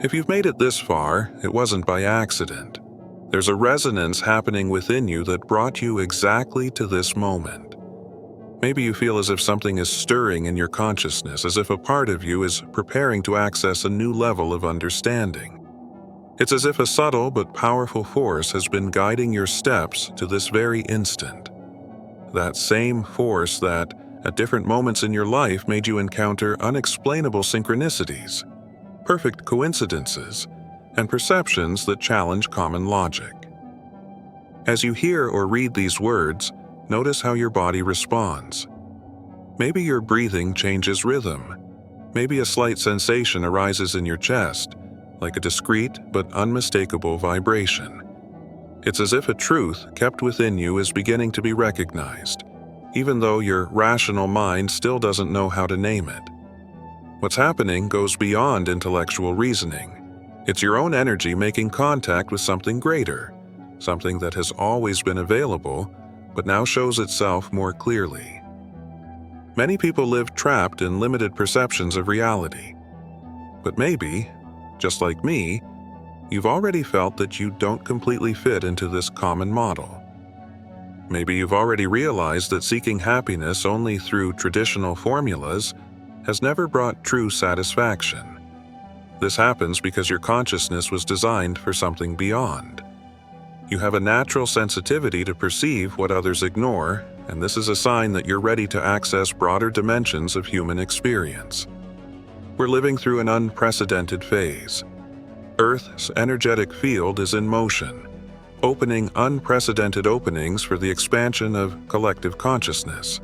If you've made it this far, it wasn't by accident. There's a resonance happening within you that brought you exactly to this moment. Maybe you feel as if something is stirring in your consciousness, as if a part of you is preparing to access a new level of understanding. It's as if a subtle but powerful force has been guiding your steps to this very instant. That same force that, at different moments in your life, made you encounter unexplainable synchronicities, perfect coincidences, and perceptions that challenge common logic. As you hear or read these words, notice how your body responds. Maybe your breathing changes rhythm. Maybe a slight sensation arises in your chest, like a discreet but unmistakable vibration. It's as if a truth kept within you is beginning to be recognized, even though your rational mind still doesn't know how to name it. What's happening goes beyond intellectual reasoning. It's your own energy making contact with something greater, something that has always been available, but now shows itself more clearly. Many people live trapped in limited perceptions of reality. But maybe, just like me, you've already felt that you don't completely fit into this common model. Maybe you've already realized that seeking happiness only through traditional formulas has never brought true satisfaction. This happens because your consciousness was designed for something beyond. You have a natural sensitivity to perceive what others ignore, and this is a sign that you're ready to access broader dimensions of human experience. We're living through an unprecedented phase. Earth's energetic field is in motion, opening unprecedented openings for the expansion of collective consciousness.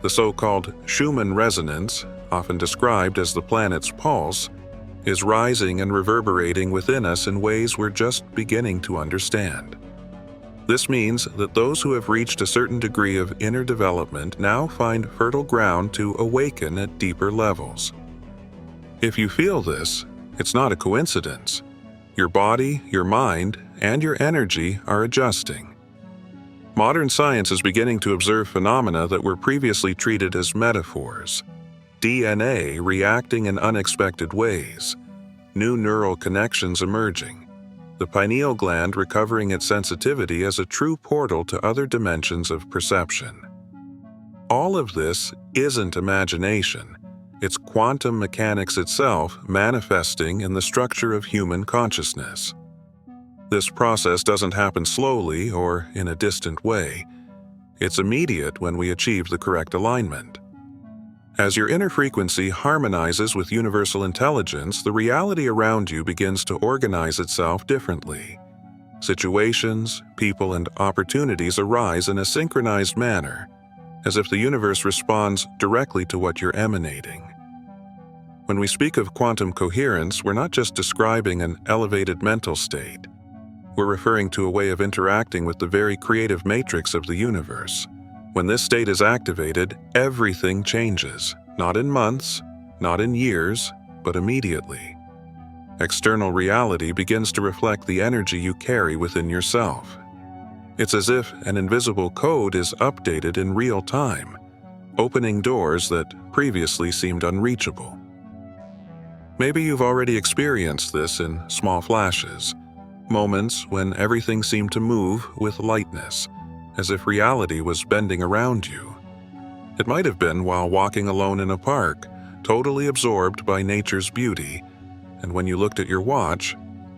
The so-called Schumann resonance, often described as the planet's pulse, is rising and reverberating within us in ways we're just beginning to understand. This means that those who have reached a certain degree of inner development now find fertile ground to awaken at deeper levels. If you feel this, it's not a coincidence. Your body, your mind, and your energy are adjusting. Modern science is beginning to observe phenomena that were previously treated as metaphors. DNA reacting in unexpected ways, new neural connections emerging, the pineal gland recovering its sensitivity as a true portal to other dimensions of perception. All of this isn't imagination. It's quantum mechanics itself manifesting in the structure of human consciousness. This process doesn't happen slowly or in a distant way. It's immediate when we achieve the correct alignment. As your inner frequency harmonizes with universal intelligence, the reality around you begins to organize itself differently. Situations, people, and opportunities arise in a synchronized manner, as if the universe responds directly to what you're emanating. When we speak of quantum coherence, we're not just describing an elevated mental state. We're referring to a way of interacting with the very creative matrix of the universe. When this state is activated, everything changes, not in months, not in years, but immediately. External reality begins to reflect the energy you carry within yourself. It's as if an invisible code is updated in real time, opening doors that previously seemed unreachable. Maybe you've already experienced this in small flashes, moments when everything seemed to move with lightness, as if reality was bending around you. It might have been while walking alone in a park, totally absorbed by nature's beauty, and when you looked at your watch,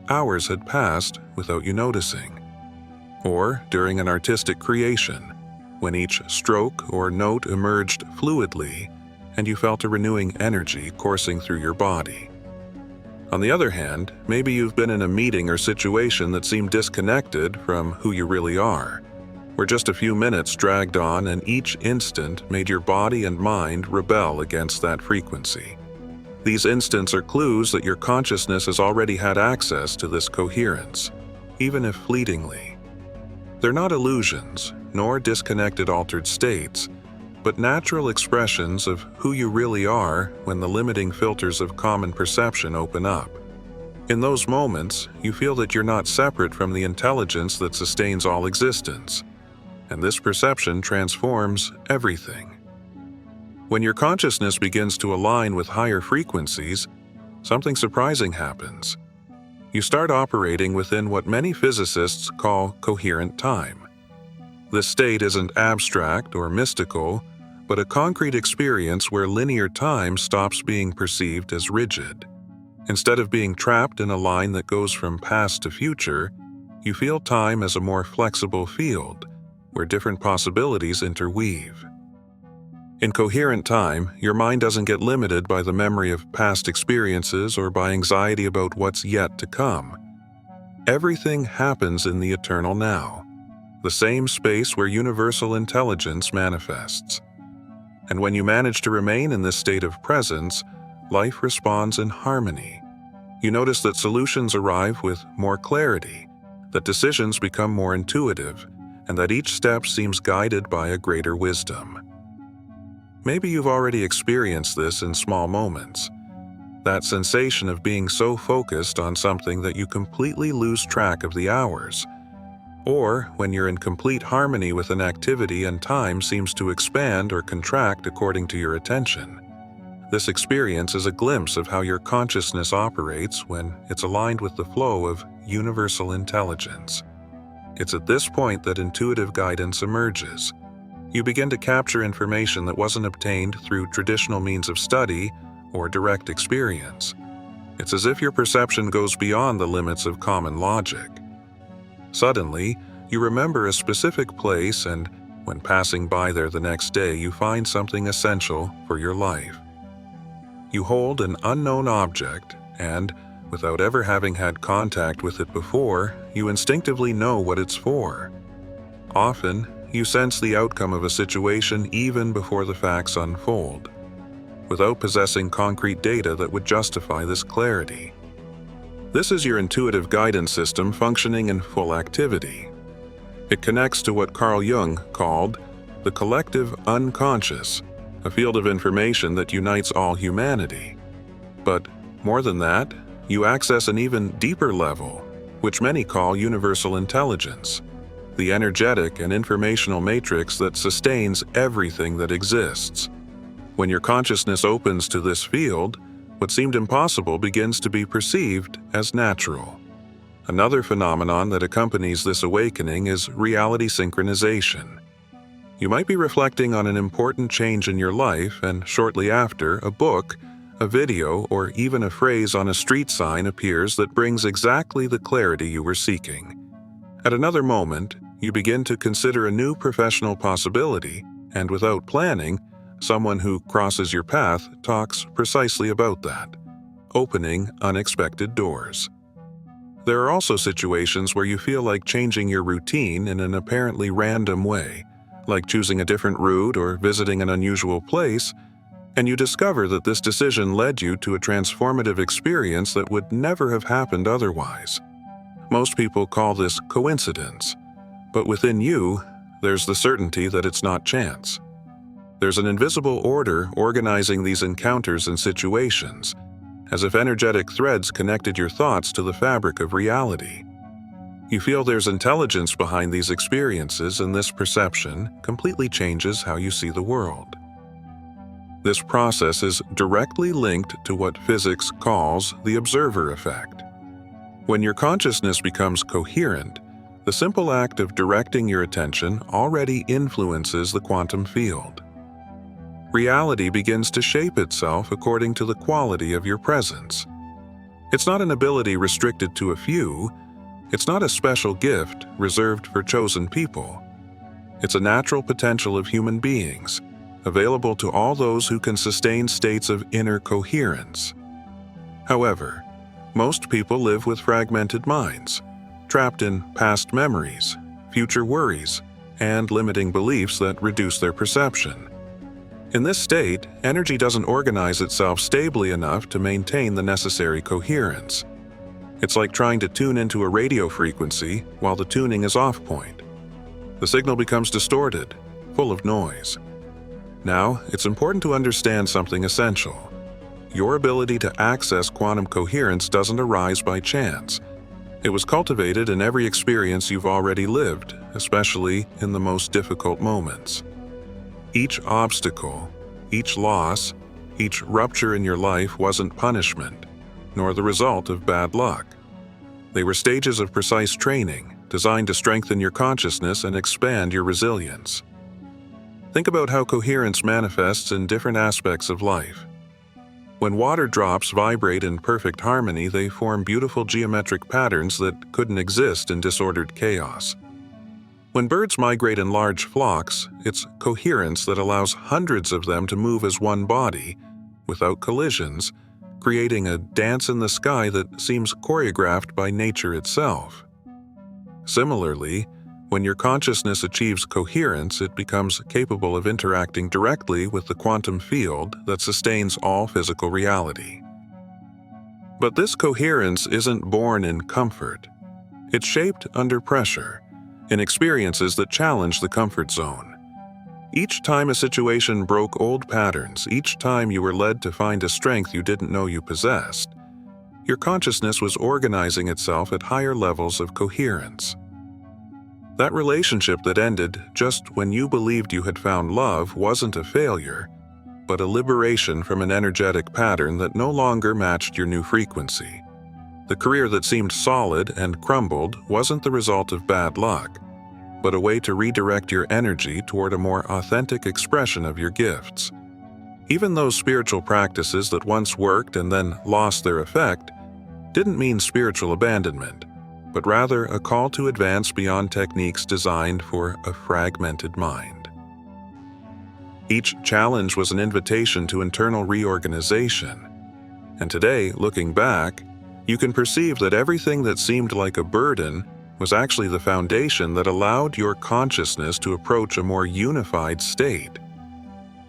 hours had passed without you noticing. Or during an artistic creation, when each stroke or note emerged fluidly, and you felt a renewing energy coursing through your body. On the other hand, maybe you've been in a meeting or situation that seemed disconnected from who you really are, where just a few minutes dragged on and each instant made your body and mind rebel against that frequency. These instants are clues that your consciousness has already had access to this coherence, even if fleetingly. They're not illusions, nor disconnected altered states, but natural expressions of who you really are when the limiting filters of common perception open up. In those moments, you feel that you're not separate from the intelligence that sustains all existence, and this perception transforms everything. When your consciousness begins to align with higher frequencies, something surprising happens. You start operating within what many physicists call coherent time. This state isn't abstract or mystical, but a concrete experience where linear time stops being perceived as rigid. Instead of being trapped in a line that goes from past to future, you feel time as a more flexible field, where different possibilities interweave. In coherent time, your mind doesn't get limited by the memory of past experiences or by anxiety about what's yet to come. Everything happens in the eternal now, the same space where universal intelligence manifests. And when you manage to remain in this state of presence, life responds in harmony. You notice that solutions arrive with more clarity, that decisions become more intuitive, and that each step seems guided by a greater wisdom. Maybe you've already experienced this in small moments. That sensation of being so focused on something that you completely lose track of the hours. Or when you're in complete harmony with an activity and time seems to expand or contract according to your attention. This experience is a glimpse of how your consciousness operates when it's aligned with the flow of universal intelligence. It's at this point that intuitive guidance emerges. You begin to capture information that wasn't obtained through traditional means of study or direct experience. It's as if your perception goes beyond the limits of common logic. Suddenly, you remember a specific place, and when passing by there the next day, you find something essential for your life. You hold an unknown object, and, without ever having had contact with it before, you instinctively know what it's for. Often, you sense the outcome of a situation even before the facts unfold, without possessing concrete data that would justify this clarity. This is your intuitive guidance system functioning in full activity. It connects to what Carl Jung called the collective unconscious, a field of information that unites all humanity. But more than that, you access an even deeper level, which many call universal intelligence, the energetic and informational matrix that sustains everything that exists. When your consciousness opens to this field, what seemed impossible begins to be perceived as natural. Another phenomenon that accompanies this awakening is reality synchronization. You might be reflecting on an important change in your life, and shortly after, a book, a video, or even a phrase on a street sign appears that brings exactly the clarity you were seeking. At another moment, you begin to consider a new professional possibility, and without planning, someone who crosses your path talks precisely about that, opening unexpected doors. There are also situations where you feel like changing your routine in an apparently random way, like choosing a different route or visiting an unusual place, and you discover that this decision led you to a transformative experience that would never have happened otherwise. Most people call this coincidence, but within you, there's the certainty that it's not chance. There's an invisible order organizing these encounters and situations, as if energetic threads connected your thoughts to the fabric of reality. You feel there's intelligence behind these experiences, and this perception completely changes how you see the world. This process is directly linked to what physics calls the observer effect. When your consciousness becomes coherent, the simple act of directing your attention already influences the quantum field. Reality begins to shape itself according to the quality of your presence. It's not an ability restricted to a few. It's not a special gift reserved for chosen people. It's a natural potential of human beings, available to all those who can sustain states of inner coherence. However, most people live with fragmented minds, trapped in past memories, future worries, and limiting beliefs that reduce their perception. In this state, energy doesn't organize itself stably enough to maintain the necessary coherence. It's like trying to tune into a radio frequency while the tuning is off point. The signal becomes distorted, full of noise. Now, it's important to understand something essential. Your ability to access quantum coherence doesn't arise by chance. It was cultivated in every experience you've already lived, especially in the most difficult moments. Each obstacle, each loss, each rupture in your life wasn't punishment. nor the result of bad luck. They were stages of precise training, designed to strengthen your consciousness and expand your resilience. Think about how coherence manifests in different aspects of life. When water drops vibrate in perfect harmony, they form beautiful geometric patterns that couldn't exist in disordered chaos. When birds migrate in large flocks, it's coherence that allows hundreds of them to move as one body, without collisions, creating a dance in the sky that seems choreographed by nature itself. Similarly, when your consciousness achieves coherence, it becomes capable of interacting directly with the quantum field that sustains all physical reality. But this coherence isn't born in comfort. It's shaped under pressure, in experiences that challenge the comfort zone. Each time a situation broke old patterns, each time you were led to find a strength you didn't know you possessed, your consciousness was organizing itself at higher levels of coherence. That relationship that ended just when you believed you had found love wasn't a failure, but a liberation from an energetic pattern that no longer matched your new frequency. The career that seemed solid and crumbled wasn't the result of bad luck, but a way to redirect your energy toward a more authentic expression of your gifts. Even those spiritual practices that once worked and then lost their effect didn't mean spiritual abandonment, but rather a call to advance beyond techniques designed for a fragmented mind. Each challenge was an invitation to internal reorganization, and today, looking back, you can perceive that everything that seemed like a burden was actually the foundation that allowed your consciousness to approach a more unified state.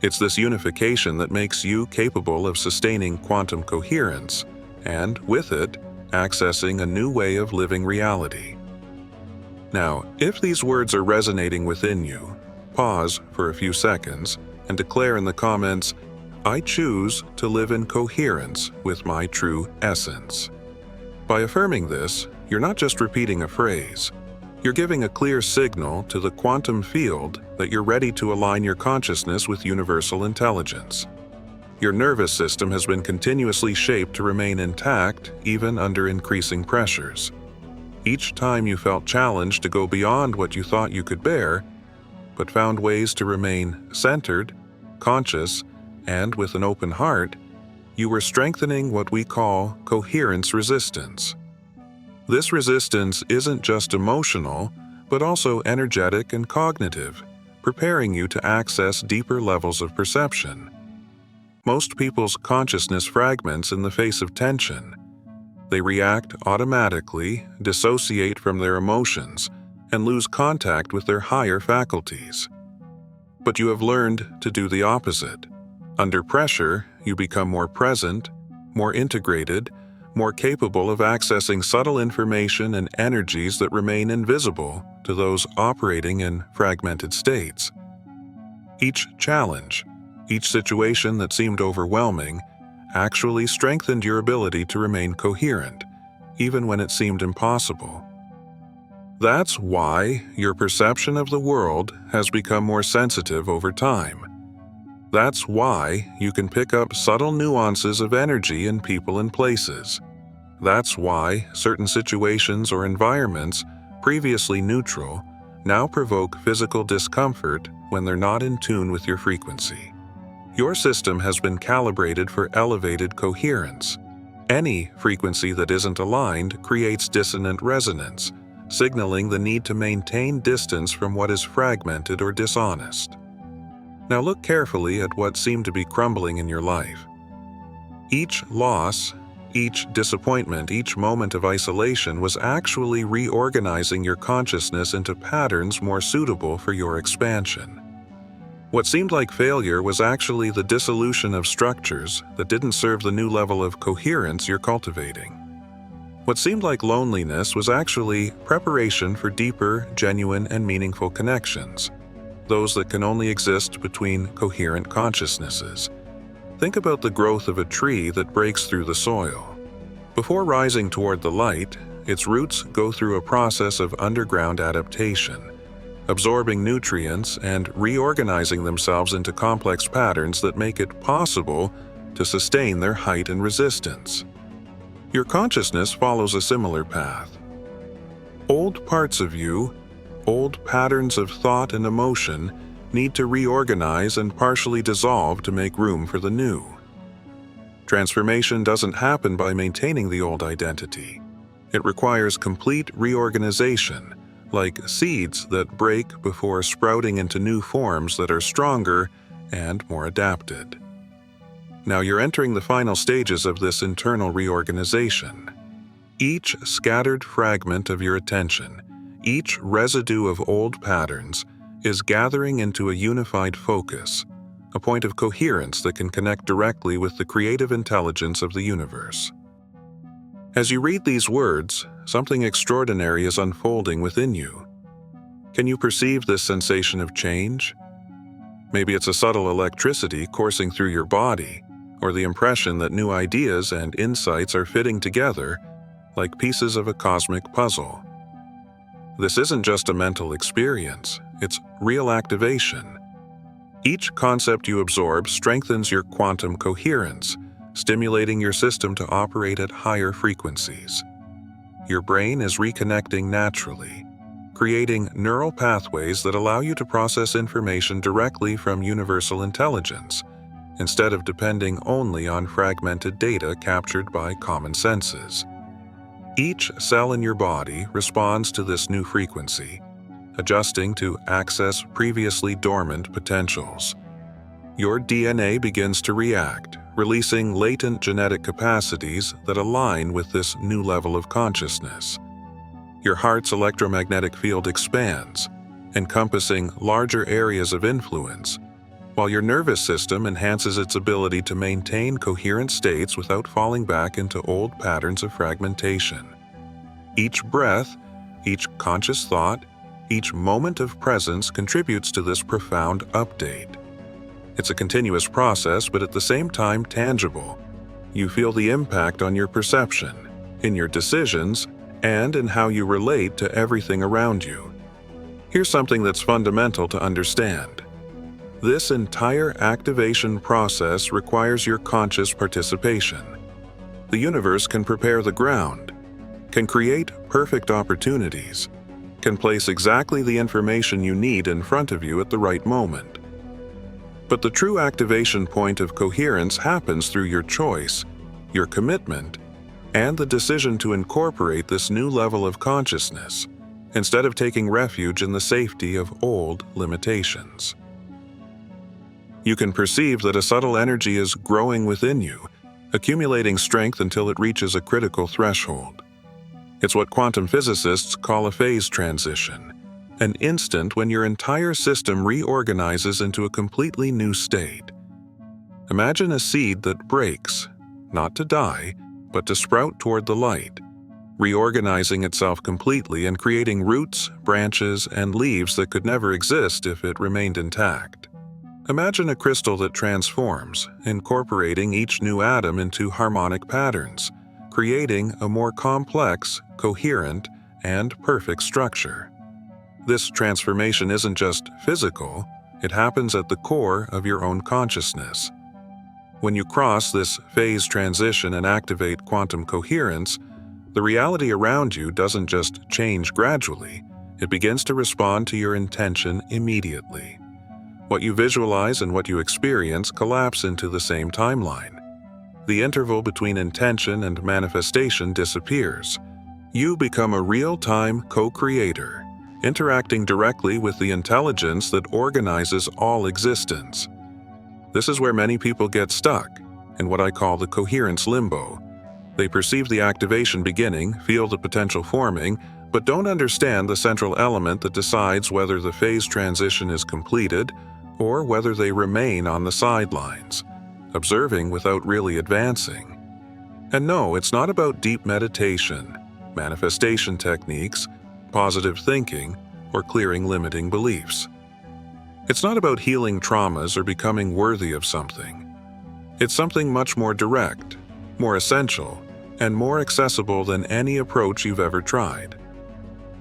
It's this unification that makes you capable of sustaining quantum coherence, and with it, accessing a new way of living reality. Now, if these words are resonating within you, pause for a few seconds and declare in the comments, "I choose to live in coherence with my true essence." By affirming this, you're not just repeating a phrase. You're giving a clear signal to the quantum field that you're ready to align your consciousness with universal intelligence. Your nervous system has been continuously shaped to remain intact even under increasing pressures. Each time you felt challenged to go beyond what you thought you could bear, but found ways to remain centered, conscious, and with an open heart, you were strengthening what we call coherence resistance. This resistance isn't just emotional, but also energetic and cognitive, preparing you to access deeper levels of perception. Most people's consciousness fragments in the face of tension. They react automatically, dissociate from their emotions, and lose contact with their higher faculties. But you have learned to do the opposite. Under pressure, you become more present, more integrated, more capable of accessing subtle information and energies that remain invisible to those operating in fragmented states. Each challenge, each situation that seemed overwhelming, actually strengthened your ability to remain coherent, even when it seemed impossible. That's why your perception of the world has become more sensitive over time. That's why you can pick up subtle nuances of energy in people and places. That's why certain situations or environments, previously neutral, now provoke physical discomfort when they're not in tune with your frequency. Your system has been calibrated for elevated coherence. Any frequency that isn't aligned creates dissonant resonance, signaling the need to maintain distance from what is fragmented or dishonest. Now look carefully at what seemed to be crumbling in your life. Each loss, each disappointment, each moment of isolation was actually reorganizing your consciousness into patterns more suitable for your expansion. What seemed like failure was actually the dissolution of structures that didn't serve the new level of coherence you're cultivating. What seemed like loneliness was actually preparation for deeper, genuine, and meaningful connections, those that can only exist between coherent consciousnesses. Think about the growth of a tree that breaks through the soil. Before rising toward the light, its roots go through a process of underground adaptation, absorbing nutrients and reorganizing themselves into complex patterns that make it possible to sustain their height and resistance. Your consciousness follows a similar path. Old parts of you, old patterns of thought and emotion, need to reorganize and partially dissolve to make room for the new. Transformation doesn't happen by maintaining the old identity. It requires complete reorganization, like seeds that break before sprouting into new forms that are stronger and more adapted. Now you're entering the final stages of this internal reorganization. Each scattered fragment of your attention, each residue of old patterns, is gathering into a unified focus, a point of coherence that can connect directly with the creative intelligence of the universe. As you read these words, something extraordinary is unfolding within you. Can you perceive this sensation of change? Maybe it's a subtle electricity coursing through your body, or the impression that new ideas and insights are fitting together like pieces of a cosmic puzzle. This isn't just a mental experience, it's real activation. Each concept you absorb strengthens your quantum coherence, stimulating your system to operate at higher frequencies. Your brain is reconnecting naturally, creating neural pathways that allow you to process information directly from universal intelligence, instead of depending only on fragmented data captured by common senses. Each cell in your body responds to this new frequency, adjusting to access previously dormant potentials. Your DNA begins to react, releasing latent genetic capacities that align with this new level of consciousness. Your heart's electromagnetic field expands, encompassing larger areas of influence, while your nervous system enhances its ability to maintain coherent states without falling back into old patterns of fragmentation. Each breath, each conscious thought, each moment of presence contributes to this profound update. It's a continuous process, but at the same time tangible. You feel the impact on your perception, in your decisions, and in how you relate to everything around you. Here's something that's fundamental to understand. This entire activation process requires your conscious participation. The universe can prepare the ground, can create perfect opportunities, can place exactly the information you need in front of you at the right moment. But the true activation point of coherence happens through your choice, your commitment, and the decision to incorporate this new level of consciousness, instead of taking refuge in the safety of old limitations. You can perceive that a subtle energy is growing within you, accumulating strength until it reaches a critical threshold. It's what quantum physicists call a phase transition, an instant when your entire system reorganizes into a completely new state. Imagine a seed that breaks, not to die, but to sprout toward the light, reorganizing itself completely and creating roots, branches, and leaves that could never exist if it remained intact. Imagine a crystal that transforms, incorporating each new atom into harmonic patterns, creating a more complex, coherent, and perfect structure. This transformation isn't just physical, it happens at the core of your own consciousness. When you cross this phase transition and activate quantum coherence, the reality around you doesn't just change gradually, it begins to respond to your intention immediately. What you visualize and what you experience collapse into the same timeline. The interval between intention and manifestation disappears. You become a real-time co-creator, interacting directly with the intelligence that organizes all existence. This is where many people get stuck, in what I call the coherence limbo. They perceive the activation beginning, feel the potential forming, but don't understand the central element that decides whether the phase transition is completed or whether they remain on the sidelines, observing without really advancing. And no, it's not about deep meditation, manifestation techniques, positive thinking, or clearing limiting beliefs. It's not about healing traumas or becoming worthy of something. It's something much more direct, more essential, and more accessible than any approach you've ever tried.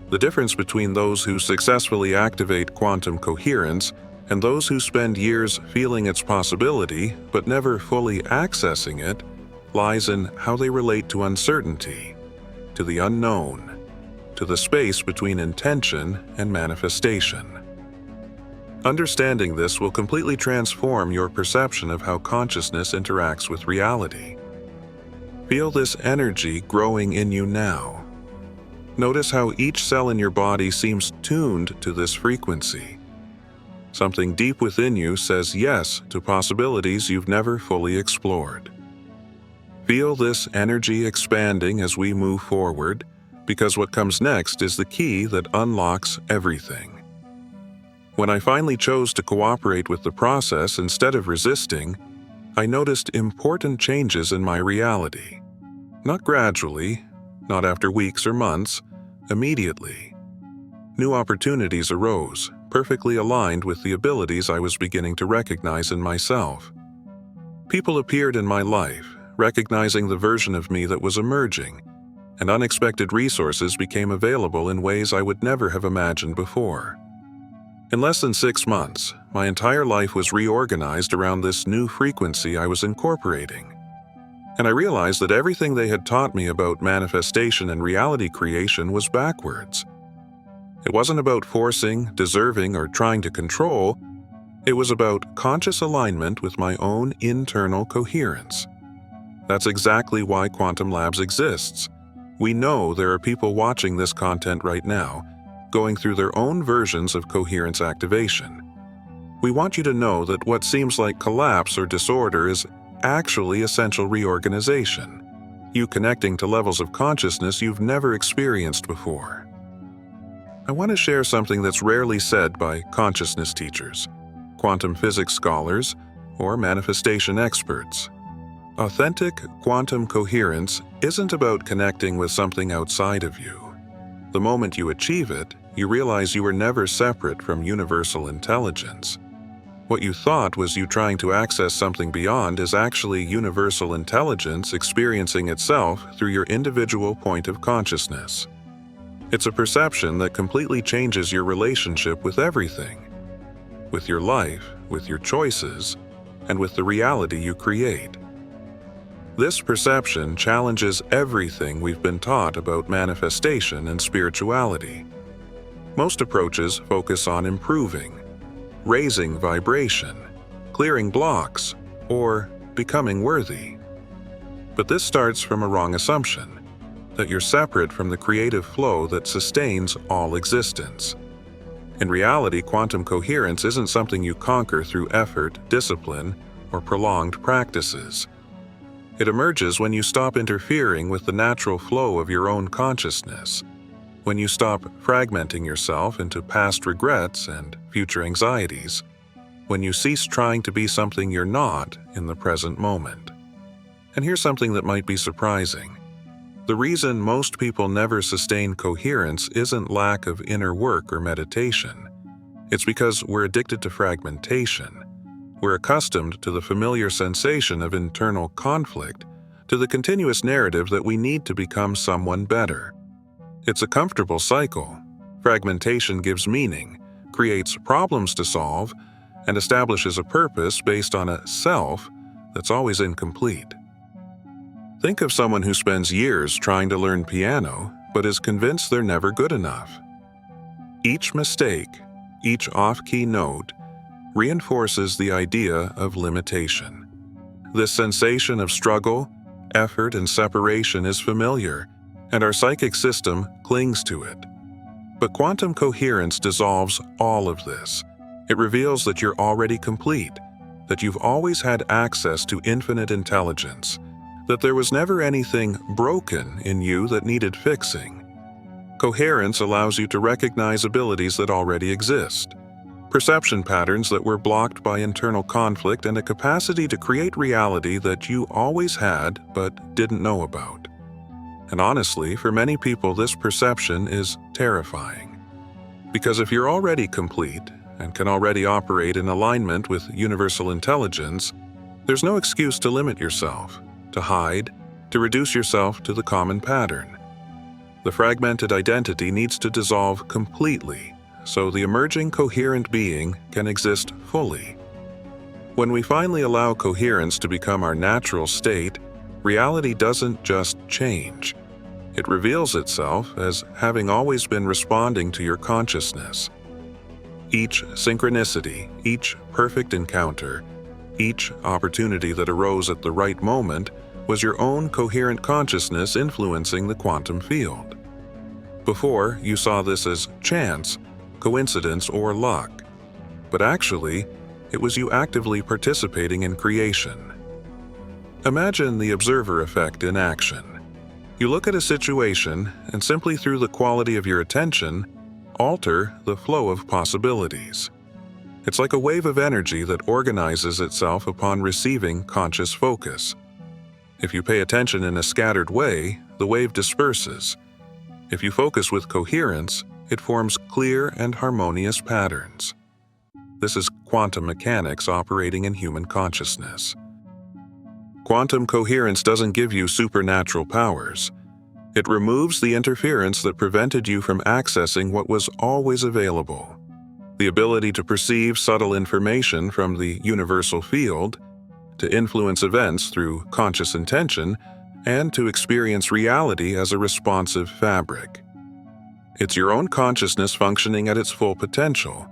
The difference between those who successfully activate quantum coherence and those who spend years feeling its possibility but never fully accessing it lies in how they relate to uncertainty, to the unknown, to the space between intention and manifestation. Understanding this will completely transform your perception of how consciousness interacts with reality. Feel this energy growing in you now. Notice how each cell in your body seems tuned to this frequency. Something deep within you says yes to possibilities you've never fully explored. Feel this energy expanding as we move forward, because what comes next is the key that unlocks everything. When I finally chose to cooperate with the process instead of resisting, I noticed important changes in my reality. Not gradually, not after weeks or months, immediately. New opportunities arose, perfectly aligned with the abilities I was beginning to recognize in myself. People appeared in my life, recognizing the version of me that was emerging, and unexpected resources became available in ways I would never have imagined before. In less than 6 months, my entire life was reorganized around this new frequency I was incorporating. And I realized that everything they had taught me about manifestation and reality creation was backwards. It wasn't about forcing, deserving, or trying to control. It was about conscious alignment with my own internal coherence. That's exactly why Quantum Labs exists. We know there are people watching this content right now, going through their own versions of coherence activation. We want you to know that what seems like collapse or disorder is actually essential reorganization, you connecting to levels of consciousness you've never experienced before. I want to share something that's rarely said by consciousness teachers, quantum physics scholars, or manifestation experts. Authentic quantum coherence isn't about connecting with something outside of you. The moment you achieve it, you realize you were never separate from universal intelligence. What you thought was you trying to access something beyond is actually universal intelligence experiencing itself through your individual point of consciousness. It's a perception that completely changes your relationship with everything, with your life, with your choices, and with the reality you create. This perception challenges everything we've been taught about manifestation and spirituality. Most approaches focus on improving, raising vibration, clearing blocks, or becoming worthy. But this starts from a wrong assumption, that you're separate from the creative flow that sustains all existence. In reality, quantum coherence isn't something you conquer through effort, discipline, or prolonged practices. It emerges when you stop interfering with the natural flow of your own consciousness, when you stop fragmenting yourself into past regrets and future anxieties, when you cease trying to be something you're not in the present moment. And here's something that might be surprising. The reason most people never sustain coherence isn't lack of inner work or meditation. It's because we're addicted to fragmentation. We're accustomed to the familiar sensation of internal conflict, to the continuous narrative that we need to become someone better. It's a comfortable cycle. Fragmentation gives meaning, creates problems to solve, and establishes a purpose based on a self that's always incomplete. Think of someone who spends years trying to learn piano, but is convinced they're never good enough. Each mistake, each off-key note, reinforces the idea of limitation. This sensation of struggle, effort, and separation is familiar, and our psychic system clings to it. But quantum coherence dissolves all of this. It reveals that you're already complete, that you've always had access to infinite intelligence, that there was never anything broken in you that needed fixing. Coherence allows you to recognize abilities that already exist, perception patterns that were blocked by internal conflict, and a capacity to create reality that you always had but didn't know about. And honestly, for many people, this perception is terrifying. Because if you're already complete and can already operate in alignment with universal intelligence, there's no excuse to limit yourself, to hide, to reduce yourself to the common pattern. The fragmented identity needs to dissolve completely, so the emerging coherent being can exist fully. When we finally allow coherence to become our natural state, reality doesn't just change. It reveals itself as having always been responding to your consciousness. Each synchronicity, each perfect encounter, each opportunity that arose at the right moment was your own coherent consciousness influencing the quantum field. Before, you saw this as chance, coincidence, or luck. But actually, it was you actively participating in creation. Imagine the observer effect in action. You look at a situation and simply through the quality of your attention, alter the flow of possibilities. It's like a wave of energy that organizes itself upon receiving conscious focus. If you pay attention in a scattered way, the wave disperses. If you focus with coherence, it forms clear and harmonious patterns. This is quantum mechanics operating in human consciousness. Quantum coherence doesn't give you supernatural powers. It removes the interference that prevented you from accessing what was always available. The ability to perceive subtle information from the universal field, to influence events through conscious intention, and to experience reality as a responsive fabric. It's your own consciousness functioning at its full potential.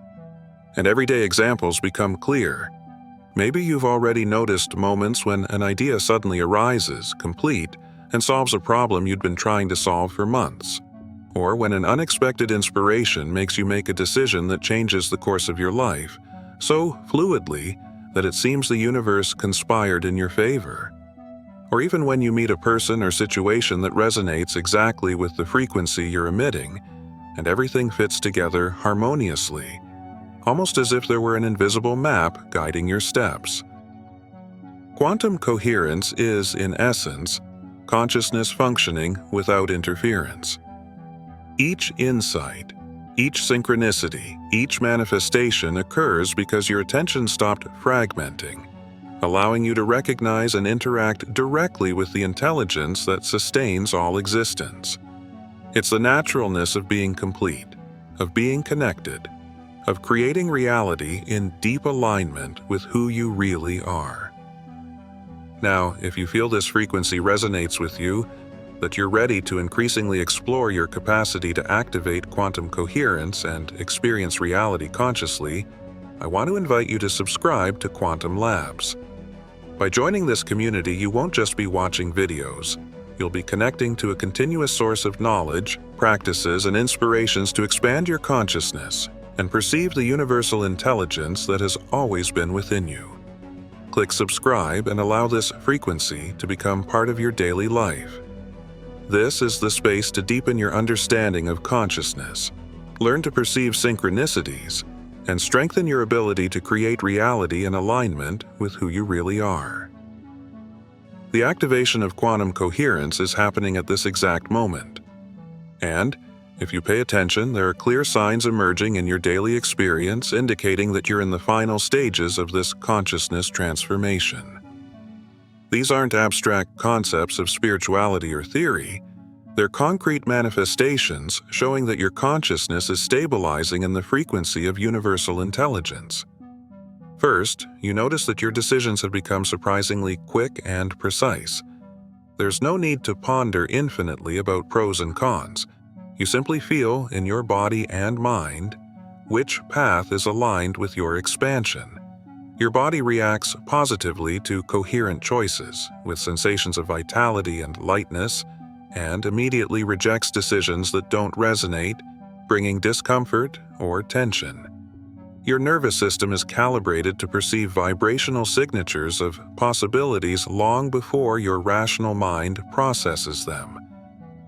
And everyday examples become clear. Maybe you've already noticed moments when an idea suddenly arises, complete, and solves a problem you'd been trying to solve for months. Or when an unexpected inspiration makes you make a decision that changes the course of your life, so fluidly that it seems the universe conspired in your favor. Or even when you meet a person or situation that resonates exactly with the frequency you're emitting, and everything fits together harmoniously, almost as if there were an invisible map guiding your steps. Quantum coherence is, in essence, consciousness functioning without interference. Each insight, each synchronicity, each manifestation occurs because your attention stopped fragmenting, allowing you to recognize and interact directly with the intelligence that sustains all existence. It's the naturalness of being complete, of being connected, of creating reality in deep alignment with who you really are. Now, if you feel this frequency resonates with you, that you're ready to increasingly explore your capacity to activate quantum coherence and experience reality consciously, I want to invite you to subscribe to Quantum Labs. By joining this community, you won't just be watching videos. You'll be connecting to a continuous source of knowledge, practices, and inspirations to expand your consciousness and perceive the universal intelligence that has always been within you. Click subscribe and allow this frequency to become part of your daily life. This is the space to deepen your understanding of consciousness, learn to perceive synchronicities, and strengthen your ability to create reality in alignment with who you really are. The activation of quantum coherence is happening at this exact moment. And, if you pay attention, there are clear signs emerging in your daily experience indicating that you're in the final stages of this consciousness transformation. These aren't abstract concepts of spirituality or theory. They're concrete manifestations showing that your consciousness is stabilizing in the frequency of universal intelligence. First, you notice that your decisions have become surprisingly quick and precise. There's no need to ponder infinitely about pros and cons. You simply feel, in your body and mind, which path is aligned with your expansion. Your body reacts positively to coherent choices, with sensations of vitality and lightness, and immediately rejects decisions that don't resonate, bringing discomfort or tension. Your nervous system is calibrated to perceive vibrational signatures of possibilities long before your rational mind processes them.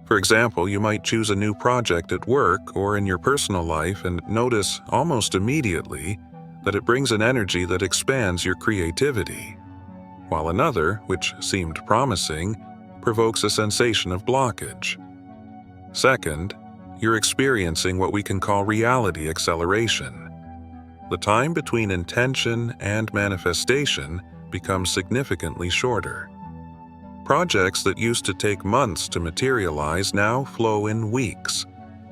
For example, you might choose a new project at work or in your personal life and notice almost immediately that it brings an energy that expands your creativity, while another, which seemed promising, provokes a sensation of blockage. Second, you're experiencing what we can call reality acceleration. The time between intention and manifestation becomes significantly shorter. Projects that used to take months to materialize now flow in weeks.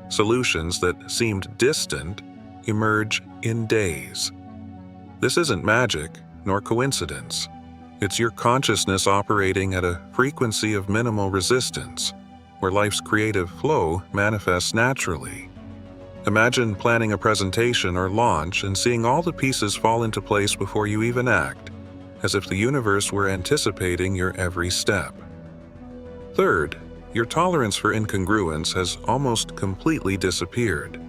Solutions that seemed distant emerge in days. This isn't magic nor coincidence. It's your consciousness operating at a frequency of minimal resistance, where life's creative flow manifests naturally. Imagine planning a presentation or launch and seeing all the pieces fall into place before you even act, as if the universe were anticipating your every step. Third, your tolerance for incongruence has almost completely disappeared.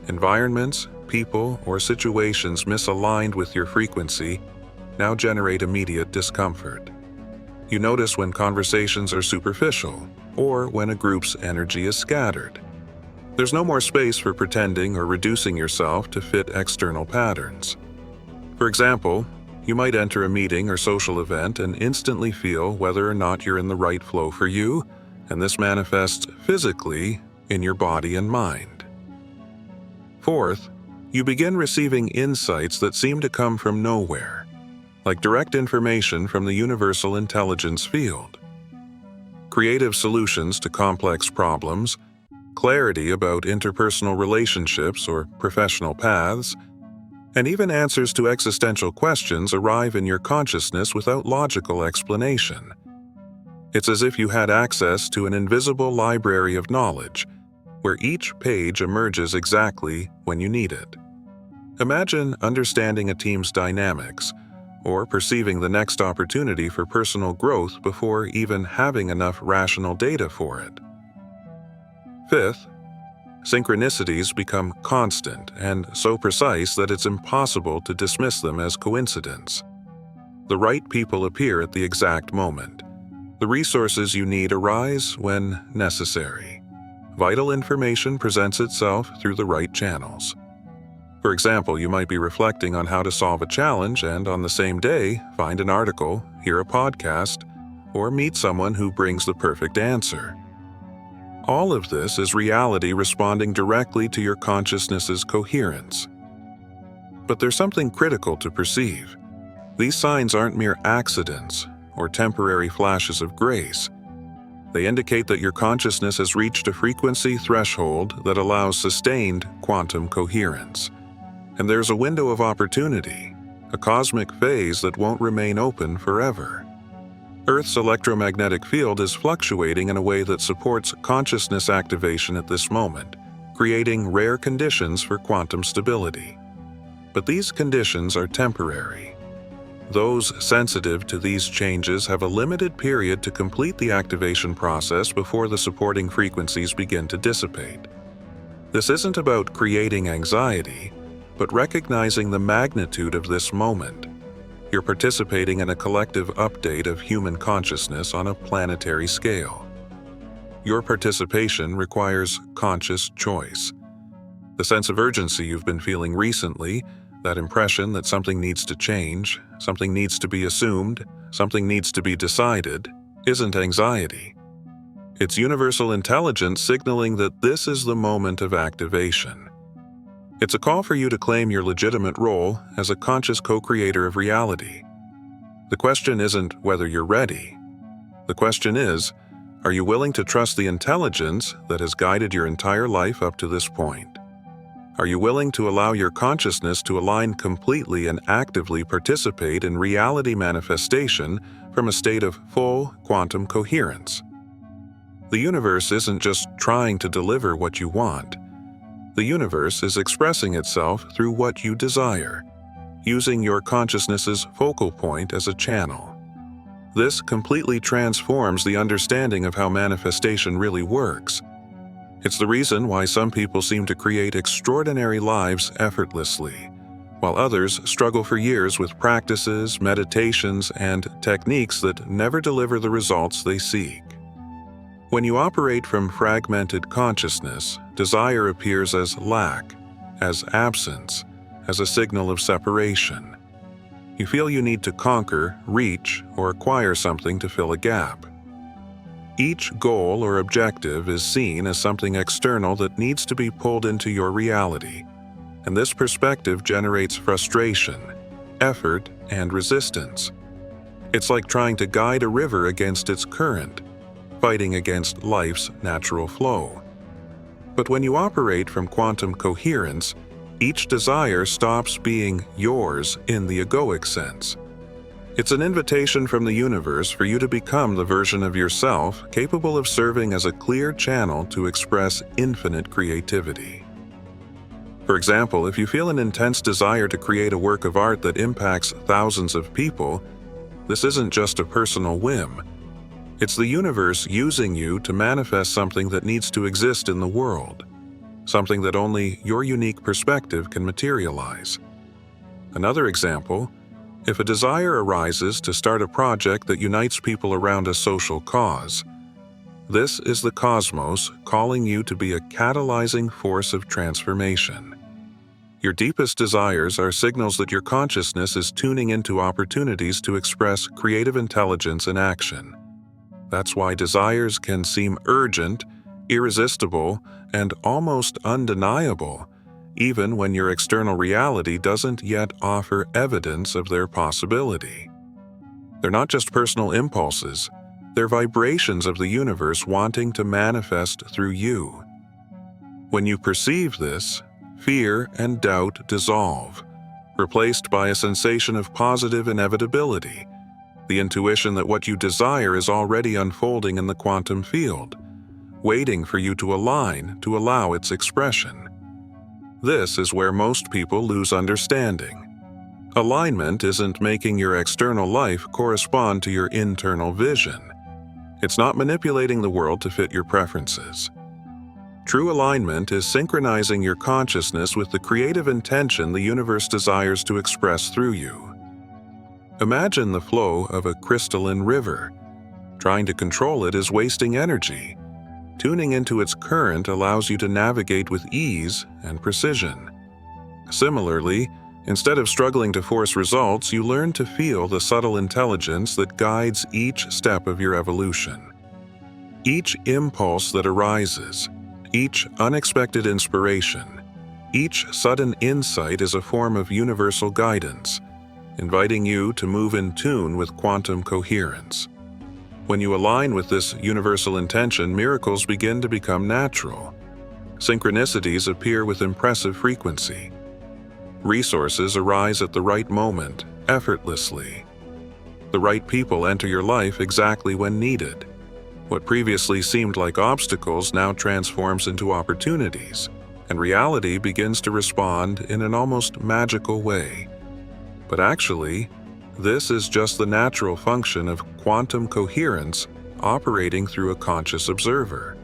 Environments, people, or situations misaligned with your frequency now generate immediate discomfort. You notice when conversations are superficial, or when a group's energy is scattered. There's no more space for pretending or reducing yourself to fit external patterns. For example, you might enter a meeting or social event and instantly feel whether or not you're in the right flow for you, and this manifests physically in your body and mind. Fourth, you begin receiving insights that seem to come from nowhere, like direct information from the universal intelligence field. Creative solutions to complex problems, clarity about interpersonal relationships or professional paths, and even answers to existential questions arrive in your consciousness without logical explanation. It's as if you had access to an invisible library of knowledge, where each page emerges exactly when you need it. Imagine understanding a team's dynamics, or perceiving the next opportunity for personal growth before even having enough rational data for it. Fifth, synchronicities become constant and so precise that it's impossible to dismiss them as coincidence. The right people appear at the exact moment. The resources you need arise when necessary. Vital information presents itself through the right channels. For example, you might be reflecting on how to solve a challenge and on the same day find an article, hear a podcast, or meet someone who brings the perfect answer. All of this is reality responding directly to your consciousness's coherence. But there's something critical to perceive. These signs aren't mere accidents or temporary flashes of grace. They indicate that your consciousness has reached a frequency threshold that allows sustained quantum coherence. And there's a window of opportunity, a cosmic phase that won't remain open forever. Earth's electromagnetic field is fluctuating in a way that supports consciousness activation at this moment, creating rare conditions for quantum stability. But these conditions are temporary. Those sensitive to these changes have a limited period to complete the activation process before the supporting frequencies begin to dissipate. This isn't about creating anxiety, but recognizing the magnitude of this moment. You're participating in a collective update of human consciousness on a planetary scale. Your participation requires conscious choice. The sense of urgency you've been feeling recently, that impression that something needs to change, something needs to be assumed, something needs to be decided, isn't anxiety. It's universal intelligence signaling that this is the moment of activation. It's a call for you to claim your legitimate role as a conscious co-creator of reality. The question isn't whether you're ready. The question is, are you willing to trust the intelligence that has guided your entire life up to this point? Are you willing to allow your consciousness to align completely and actively participate in reality manifestation from a state of full quantum coherence? The universe isn't just trying to deliver what you want. The universe is expressing itself through what you desire, using your consciousness's focal point as a channel. This completely transforms the understanding of how manifestation really works. It's the reason why some people seem to create extraordinary lives effortlessly, while others struggle for years with practices, meditations, and techniques that never deliver the results they seek. When you operate from fragmented consciousness, desire appears as lack, as absence, as a signal of separation. You feel you need to conquer, reach, or acquire something to fill a gap. Each goal or objective is seen as something external that needs to be pulled into your reality, and this perspective generates frustration, effort, and resistance. It's like trying to guide a river against its current, fighting against life's natural flow. But when you operate from quantum coherence, each desire stops being yours in the egoic sense. It's an invitation from the universe for you to become the version of yourself capable of serving as a clear channel to express infinite creativity. For example, if you feel an intense desire to create a work of art that impacts thousands of people, this isn't just a personal whim. It's the universe using you to manifest something that needs to exist in the world, something that only your unique perspective can materialize. Another example, if a desire arises to start a project that unites people around a social cause, this is the cosmos calling you to be a catalyzing force of transformation. Your deepest desires are signals that your consciousness is tuning into opportunities to express creative intelligence in action. That's why desires can seem urgent, irresistible, and almost undeniable, even when your external reality doesn't yet offer evidence of their possibility. They're not just personal impulses, they're vibrations of the universe wanting to manifest through you. When you perceive this, fear and doubt dissolve, replaced by a sensation of positive inevitability, the intuition that what you desire is already unfolding in the quantum field, waiting for you to align to allow its expression. This is where most people lose understanding. Alignment isn't making your external life correspond to your internal vision. It's not manipulating the world to fit your preferences. True alignment is synchronizing your consciousness with the creative intention the universe desires to express through you. Imagine the flow of a crystalline river. Trying to control it is wasting energy. Tuning into its current allows you to navigate with ease and precision. Similarly, instead of struggling to force results, you learn to feel the subtle intelligence that guides each step of your evolution. Each impulse that arises, each unexpected inspiration, each sudden insight is a form of universal guidance, inviting you to move in tune with quantum coherence. When you align with this universal intention, miracles begin to become natural. Synchronicities appear with impressive frequency. Resources arise at the right moment, effortlessly. The right people enter your life exactly when needed. What previously seemed like obstacles now transforms into opportunities, and reality begins to respond in an almost magical way. But actually, this is just the natural function of quantum coherence operating through a conscious observer.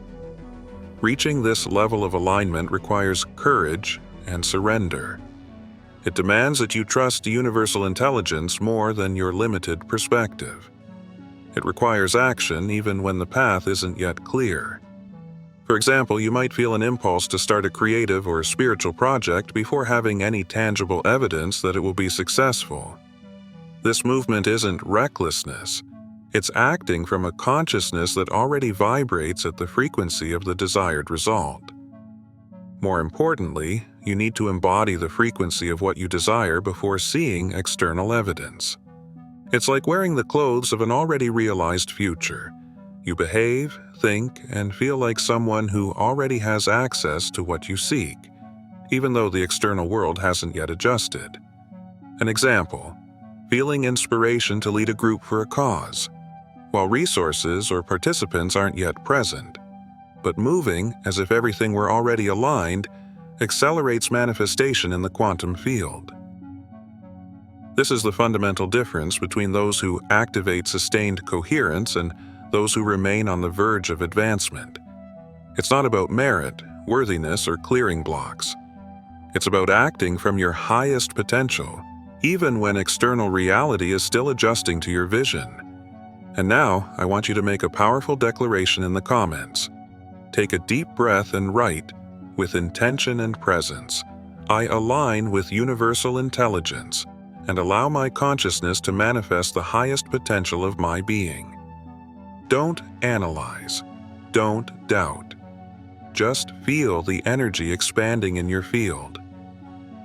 Reaching this level of alignment requires courage and surrender. It demands that you trust universal intelligence more than your limited perspective. It requires action even when the path isn't yet clear. For example, you might feel an impulse to start a creative or spiritual project before having any tangible evidence that it will be successful. This movement isn't recklessness. It's acting from a consciousness that already vibrates at the frequency of the desired result. More importantly, you need to embody the frequency of what you desire before seeing external evidence. It's like wearing the clothes of an already realized future. You behave, think, and feel like someone who already has access to what you seek, even though the external world hasn't yet adjusted. An example, feeling inspiration to lead a group for a cause, while resources or participants aren't yet present. But moving as if everything were already aligned accelerates manifestation in the quantum field. This is the fundamental difference between those who activate sustained coherence and those who remain on the verge of advancement. It's not about merit, worthiness, or clearing blocks. It's about acting from your highest potential, even when external reality is still adjusting to your vision. And now, I want you to make a powerful declaration in the comments. Take a deep breath and write, with intention and presence, I align with universal intelligence and allow my consciousness to manifest the highest potential of my being. Don't analyze. Don't doubt. Just feel the energy expanding in your field.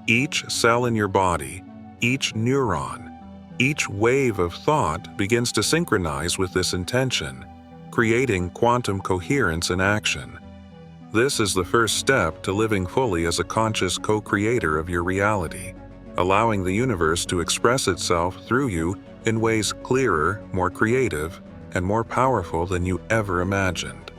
Each cell in your body, each neuron, each wave of thought begins to synchronize with this intention, creating quantum coherence in action. This is the first step to living fully as a conscious co-creator of your reality. allowing the universe to express itself through you in ways clearer, more creative, and more powerful than you ever imagined.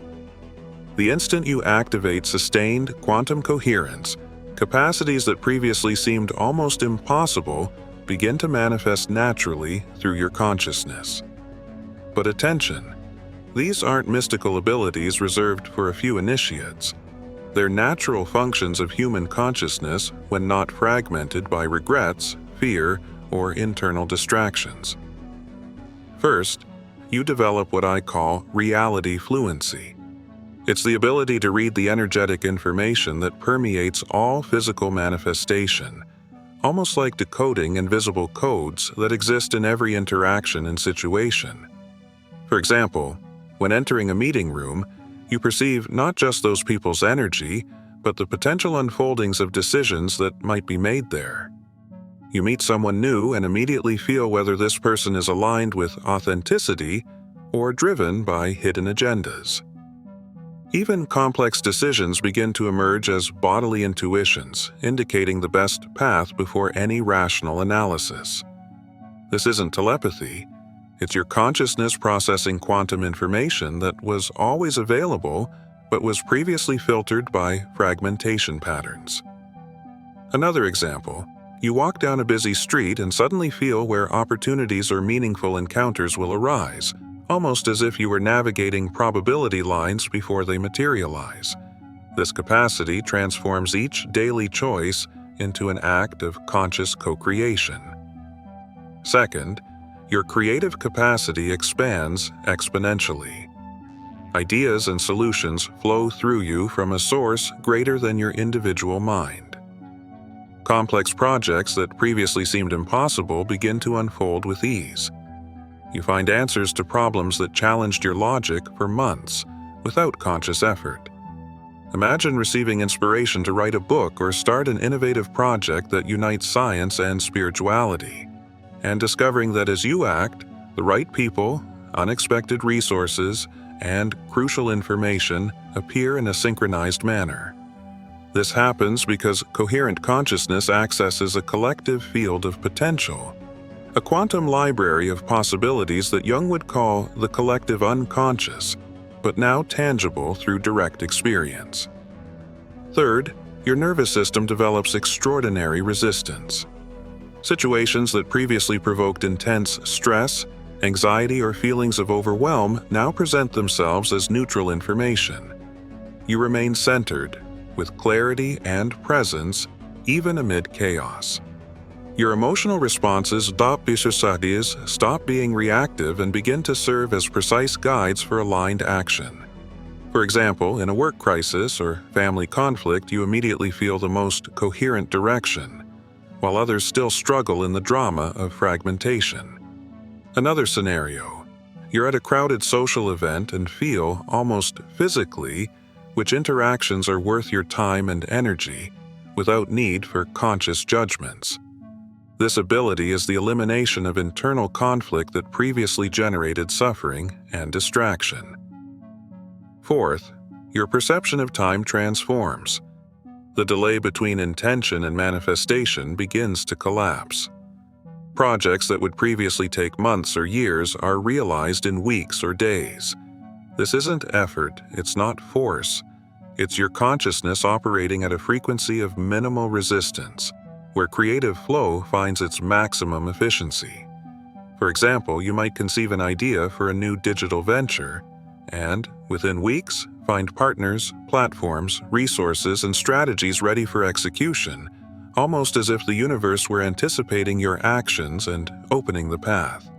The instant you activate sustained quantum coherence, capacities that previously seemed almost impossible begin to manifest naturally through your consciousness. But attention, these aren't mystical abilities reserved for a few initiates. They're natural functions of human consciousness when not fragmented by regrets, fear, or internal distractions. First, you develop what I call reality fluency. It's the ability to read the energetic information that permeates all physical manifestation, almost like decoding invisible codes that exist in every interaction and situation. For example, when entering a meeting room, you perceive not just those people's energy, but the potential unfoldings of decisions that might be made there. You meet someone new and immediately feel whether this person is aligned with authenticity or driven by hidden agendas. Even complex decisions begin to emerge as bodily intuitions, indicating the best path before any rational analysis. This isn't telepathy. It's your consciousness processing quantum information that was always available but was previously filtered by fragmentation patterns. Another example, you walk down a busy street and suddenly feel where opportunities or meaningful encounters will arise, almost as if you were navigating probability lines before they materialize. This capacity transforms each daily choice into an act of conscious co-creation. Second, your creative capacity expands exponentially. Ideas and solutions flow through you from a source greater than your individual mind. Complex projects that previously seemed impossible begin to unfold with ease. You find answers to problems that challenged your logic for months without conscious effort. Imagine receiving inspiration to write a book or start an innovative project that unites science and spirituality, and discovering that as you act, the right people, unexpected resources, and crucial information appear in a synchronized manner. This happens because coherent consciousness accesses a collective field of potential, a quantum library of possibilities that Jung would call the collective unconscious, but now tangible through direct experience. Third, your nervous system develops extraordinary resistance. Situations that previously provoked intense stress, anxiety, or feelings of overwhelm now present themselves as neutral information. You remain centered, with clarity and presence, even amid chaos. Your emotional responses stop being reactive and begin to serve as precise guides for aligned action. For example, in a work crisis or family conflict, you immediately feel the most coherent direction, while others still struggle in the drama of fragmentation. Another scenario, you're at a crowded social event and feel, almost physically, which interactions are worth your time and energy, without need for conscious judgments. This ability is the elimination of internal conflict that previously generated suffering and distraction. Fourth, your perception of time transforms. The delay between intention and manifestation begins to collapse. Projects that would previously take months or years are realized in weeks or days. This isn't effort, it's not force. It's your consciousness operating at a frequency of minimal resistance, where creative flow finds its maximum efficiency. For example, you might conceive an idea for a new digital venture, and, within weeks, find partners, platforms, resources, and strategies ready for execution, almost as if the universe were anticipating your actions and opening the path.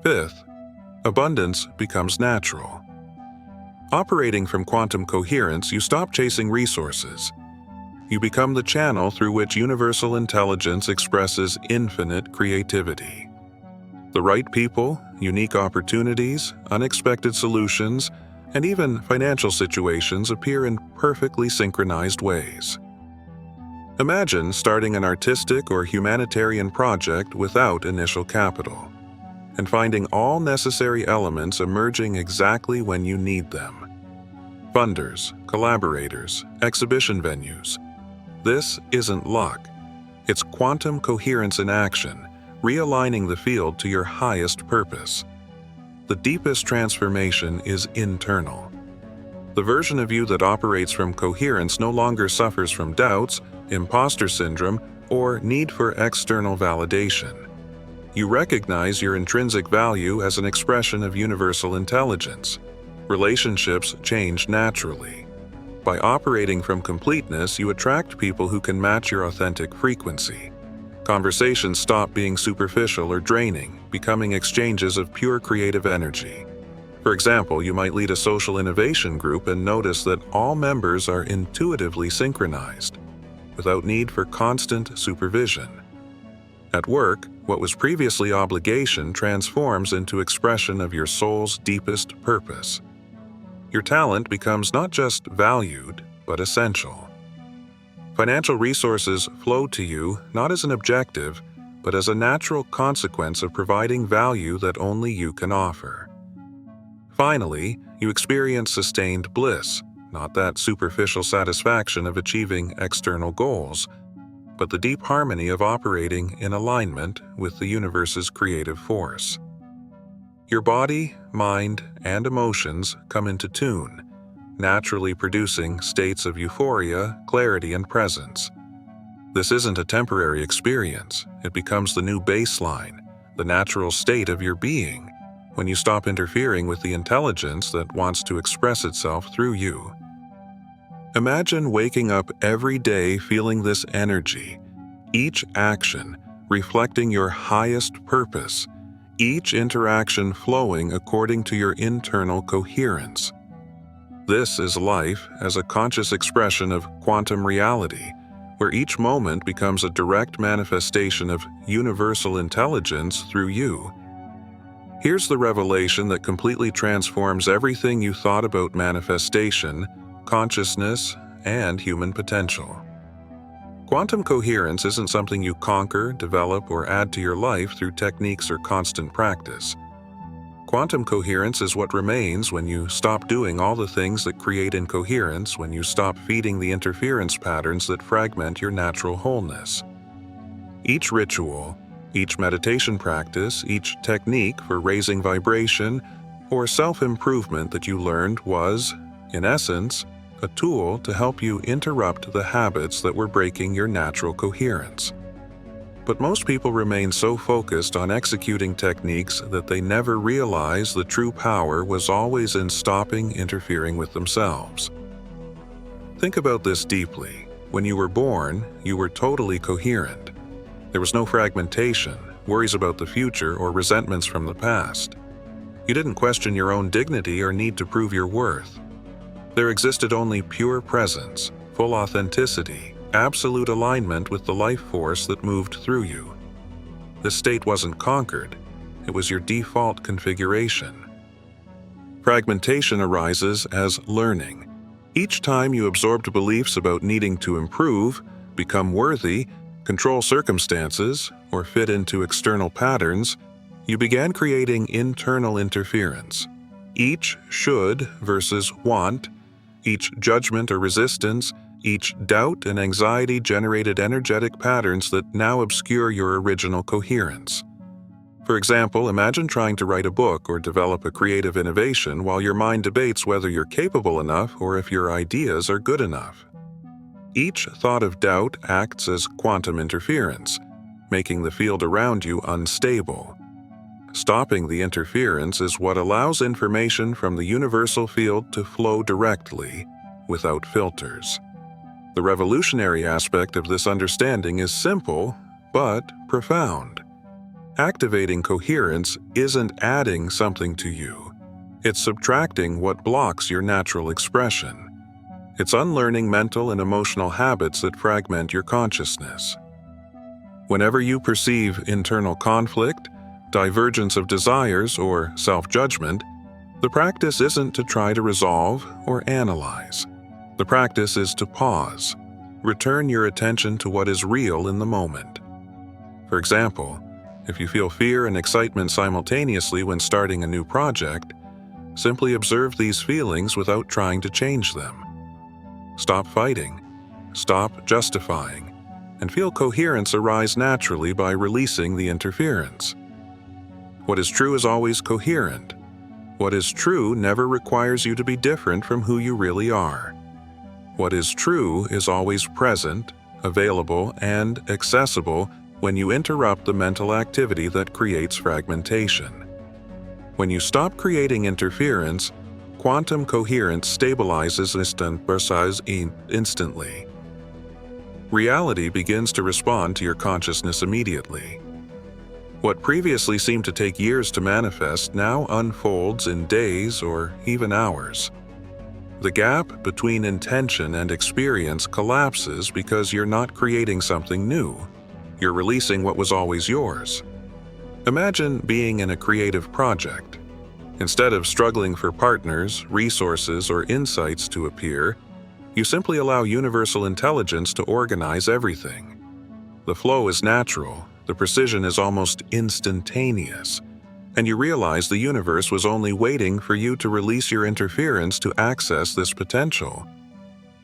Fifth, abundance becomes natural. Operating from quantum coherence, you stop chasing resources. You become the channel through which universal intelligence expresses infinite creativity. The right people, unique opportunities, unexpected solutions, and even financial situations appear in perfectly synchronized ways. Imagine starting an artistic or humanitarian project without initial capital, and finding all necessary elements emerging exactly when you need them. Funders, collaborators, exhibition venues. This isn't luck. It's quantum coherence in action, realigning the field to your highest purpose. The deepest transformation is internal. The version of you that operates from coherence no longer suffers from doubts, imposter syndrome, or need for external validation. You recognize your intrinsic value as an expression of universal intelligence. Relationships change naturally. By operating from completeness, you attract people who can match your authentic frequency. Conversations stop being superficial or draining, becoming exchanges of pure creative energy. For example, you might lead a social innovation group and notice that all members are intuitively synchronized, without need for constant supervision. At work, what was previously obligation transforms into expression of your soul's deepest purpose. Your talent becomes not just valued, but essential. Financial resources flow to you not as an objective, but as a natural consequence of providing value that only you can offer. Finally, you experience sustained bliss, not that superficial satisfaction of achieving external goals, but the deep harmony of operating in alignment with the universe's creative force. Your body, mind, and emotions come into tune, naturally producing states of euphoria, clarity, and presence. This isn't a temporary experience. It becomes the new baseline, the natural state of your being, when you stop interfering with the intelligence that wants to express itself through you. Imagine waking up every day feeling this energy, each action reflecting your highest purpose, each interaction flowing according to your internal coherence. This is life as a conscious expression of quantum reality, where each moment becomes a direct manifestation of universal intelligence through you. Here's the revelation that completely transforms everything you thought about manifestation, consciousness, and human potential. Quantum coherence isn't something you conquer, develop, or add to your life through techniques or constant practice. Quantum coherence is what remains when you stop doing all the things that create incoherence, when you stop feeding the interference patterns that fragment your natural wholeness. Each ritual, each meditation practice, each technique for raising vibration or self-improvement that you learned was, in essence, a tool to help you interrupt the habits that were breaking your natural coherence. But most people remain so focused on executing techniques that they never realize the true power was always in stopping interfering with themselves. Think about this deeply. When you were born, you were totally coherent. There was no fragmentation, worries about the future, or resentments from the past. You didn't question your own dignity or need to prove your worth. There existed only pure presence, full authenticity, absolute alignment with the life force that moved through you. This state wasn't conquered, it was your default configuration. Fragmentation arises as learning. Each time you absorbed beliefs about needing to improve, become worthy, control circumstances, or fit into external patterns, you began creating internal interference. Each should versus want, each judgment or resistance, each doubt and anxiety generated energetic patterns that now obscure your original coherence. For example, imagine trying to write a book or develop a creative innovation while your mind debates whether you're capable enough or if your ideas are good enough. Each thought of doubt acts as quantum interference, making the field around you unstable. Stopping the interference is what allows information from the universal field to flow directly, without filters. The revolutionary aspect of this understanding is simple, but profound. Activating coherence isn't adding something to you. It's subtracting what blocks your natural expression. It's unlearning mental and emotional habits that fragment your consciousness. Whenever you perceive internal conflict, divergence of desires, or self-judgment, the practice isn't to try to resolve or analyze. The practice is to pause, return your attention to what is real in the moment. For example, if you feel fear and excitement simultaneously when starting a new project, simply observe these feelings without trying to change them. Stop fighting. Stop justifying. and feel coherence arise naturally by releasing the interference. What is true is always coherent. What is true never requires you to be different from who you really are. What is true is always present, available, and accessible when you interrupt the mental activity that creates fragmentation. When you stop creating interference, quantum coherence stabilizes instantly. Reality begins to respond to your consciousness immediately. What previously seemed to take years to manifest now unfolds in days or even hours. The gap between intention and experience collapses because you're not creating something new. You're releasing what was always yours. Imagine being in a creative project. Instead of struggling for partners, resources, or insights to appear, you simply allow universal intelligence to organize everything. The flow is natural, the precision is almost instantaneous, and you realize the universe was only waiting for you to release your interference to access this potential.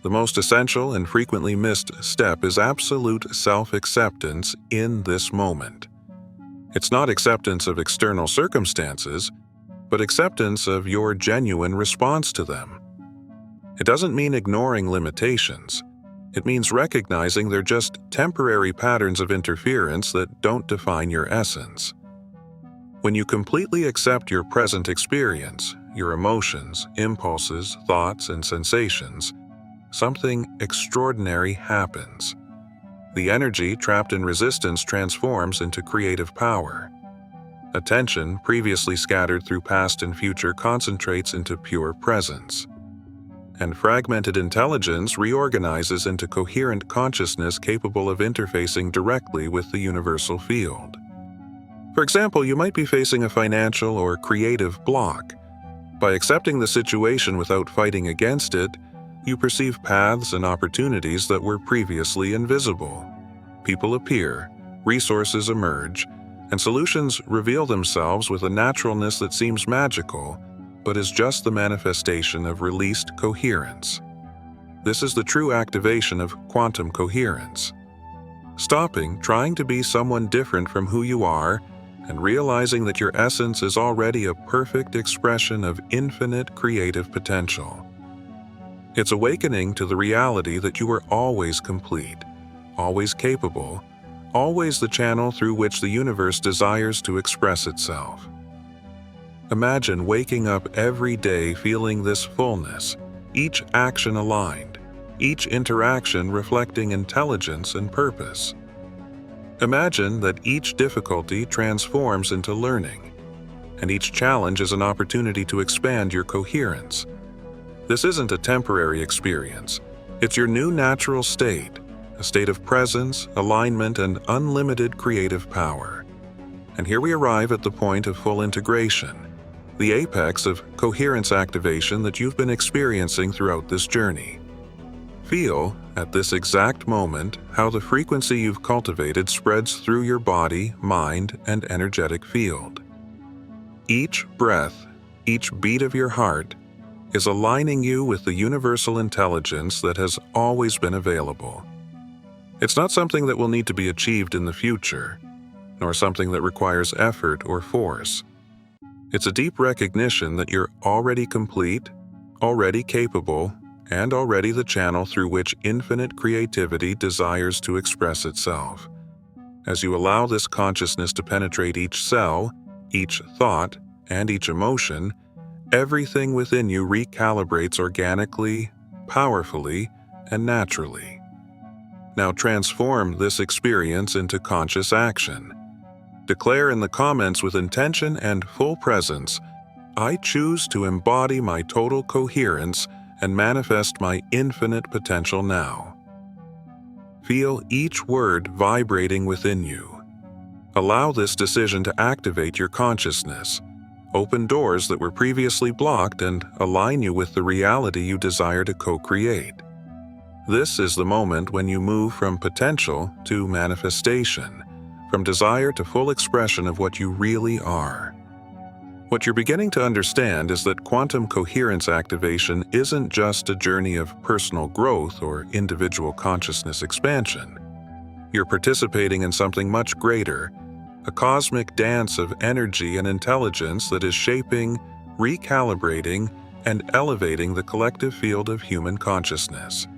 The most essential and frequently missed step is absolute self-acceptance in this moment. It's not acceptance of external circumstances, but acceptance of your genuine response to them. It doesn't mean ignoring limitations. It means recognizing they're just temporary patterns of interference that don't define your essence. When you completely accept your present experience, your emotions, impulses, thoughts, and sensations, something extraordinary happens. The energy trapped in resistance transforms into creative power. Attention, previously scattered through past and future, concentrates into pure presence. And fragmented intelligence reorganizes into coherent consciousness capable of interfacing directly with the universal field. For example, you might be facing a financial or creative block. By accepting the situation without fighting against it, you perceive paths and opportunities that were previously invisible. People appear, resources emerge, and solutions reveal themselves with a naturalness that seems magical, but is just the manifestation of released coherence. This is the true activation of quantum coherence. Stopping trying to be someone different from who you are and realizing that your essence is already a perfect expression of infinite creative potential. It's awakening to the reality that you are always complete, always capable, always the channel through which the universe desires to express itself. Imagine waking up every day feeling this fullness, each action aligned, each interaction reflecting intelligence and purpose. Imagine that each difficulty transforms into learning, and each challenge is an opportunity to expand your coherence. This isn't a temporary experience. It's your new natural state, a state of presence, alignment, and unlimited creative power. And here we arrive at the point of full integration, the apex of coherence activation that you've been experiencing throughout this journey. Feel, at this exact moment, how the frequency you've cultivated spreads through your body, mind, and energetic field. Each breath, each beat of your heart, is aligning you with the universal intelligence that has always been available. It's not something that will need to be achieved in the future, nor something that requires effort or force. It's a deep recognition that you're already complete, already capable, and already the channel through which infinite creativity desires to express itself. As you allow this consciousness to penetrate each cell, each thought, and each emotion, everything within you recalibrates organically, powerfully, and naturally. Now transform this experience into conscious action. Declare in the comments with intention and full presence, "I choose to embody my total coherence and manifest my infinite potential now." Feel each word vibrating within you. Allow this decision to activate your consciousness, open doors that were previously blocked, and align you with the reality you desire to co-create. This is the moment when you move from potential to manifestation, from desire to full expression of what you really are. What you're beginning to understand is that quantum coherence activation isn't just a journey of personal growth or individual consciousness expansion. You're participating in something much greater, a cosmic dance of energy and intelligence that is shaping, recalibrating, and elevating the collective field of human consciousness.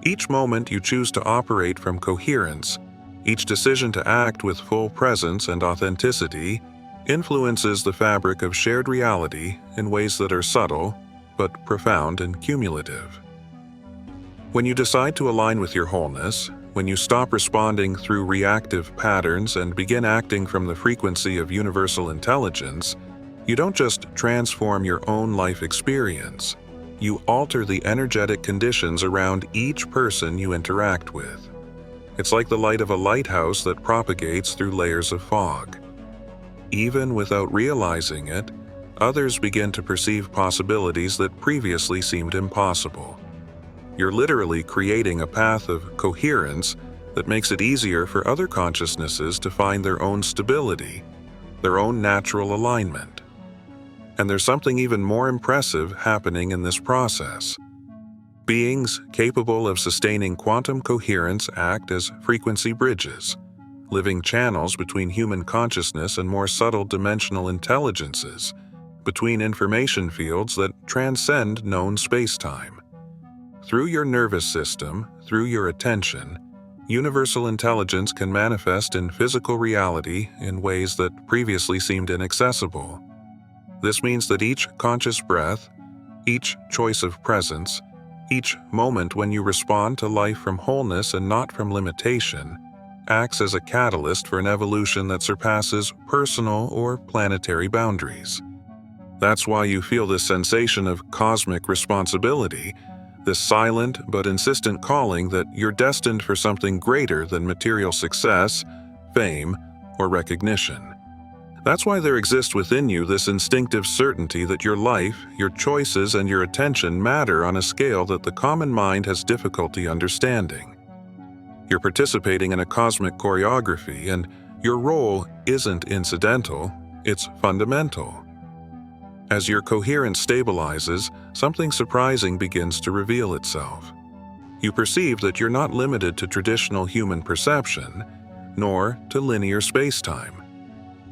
Each moment you choose to operate from coherence, each decision to act with full presence and authenticity, influences the fabric of shared reality in ways that are subtle, but profound and cumulative. When you decide to align with your wholeness, when you stop responding through reactive patterns and begin acting from the frequency of universal intelligence, you don't just transform your own life experience, you alter the energetic conditions around each person you interact with. It's like the light of a lighthouse that propagates through layers of fog. Even without realizing it, others begin to perceive possibilities that previously seemed impossible. You're literally creating a path of coherence that makes it easier for other consciousnesses to find their own stability, their own natural alignment. And there's something even more impressive happening in this process. Beings capable of sustaining quantum coherence act as frequency bridges, living channels between human consciousness and more subtle dimensional intelligences, between information fields that transcend known space-time. Through your nervous system, through your attention, universal intelligence can manifest in physical reality in ways that previously seemed inaccessible. This means that each conscious breath, each choice of presence, each moment when you respond to life from wholeness and not from limitation, acts as a catalyst for an evolution that surpasses personal or planetary boundaries. That's why you feel this sensation of cosmic responsibility, this silent but insistent calling that you're destined for something greater than material success, fame, or recognition. That's why there exists within you this instinctive certainty that your life, your choices, and your attention matter on a scale that the common mind has difficulty understanding. You're participating in a cosmic choreography, and your role isn't incidental, it's fundamental. As your coherence stabilizes, something surprising begins to reveal itself. You perceive that you're not limited to traditional human perception, nor to linear space-time.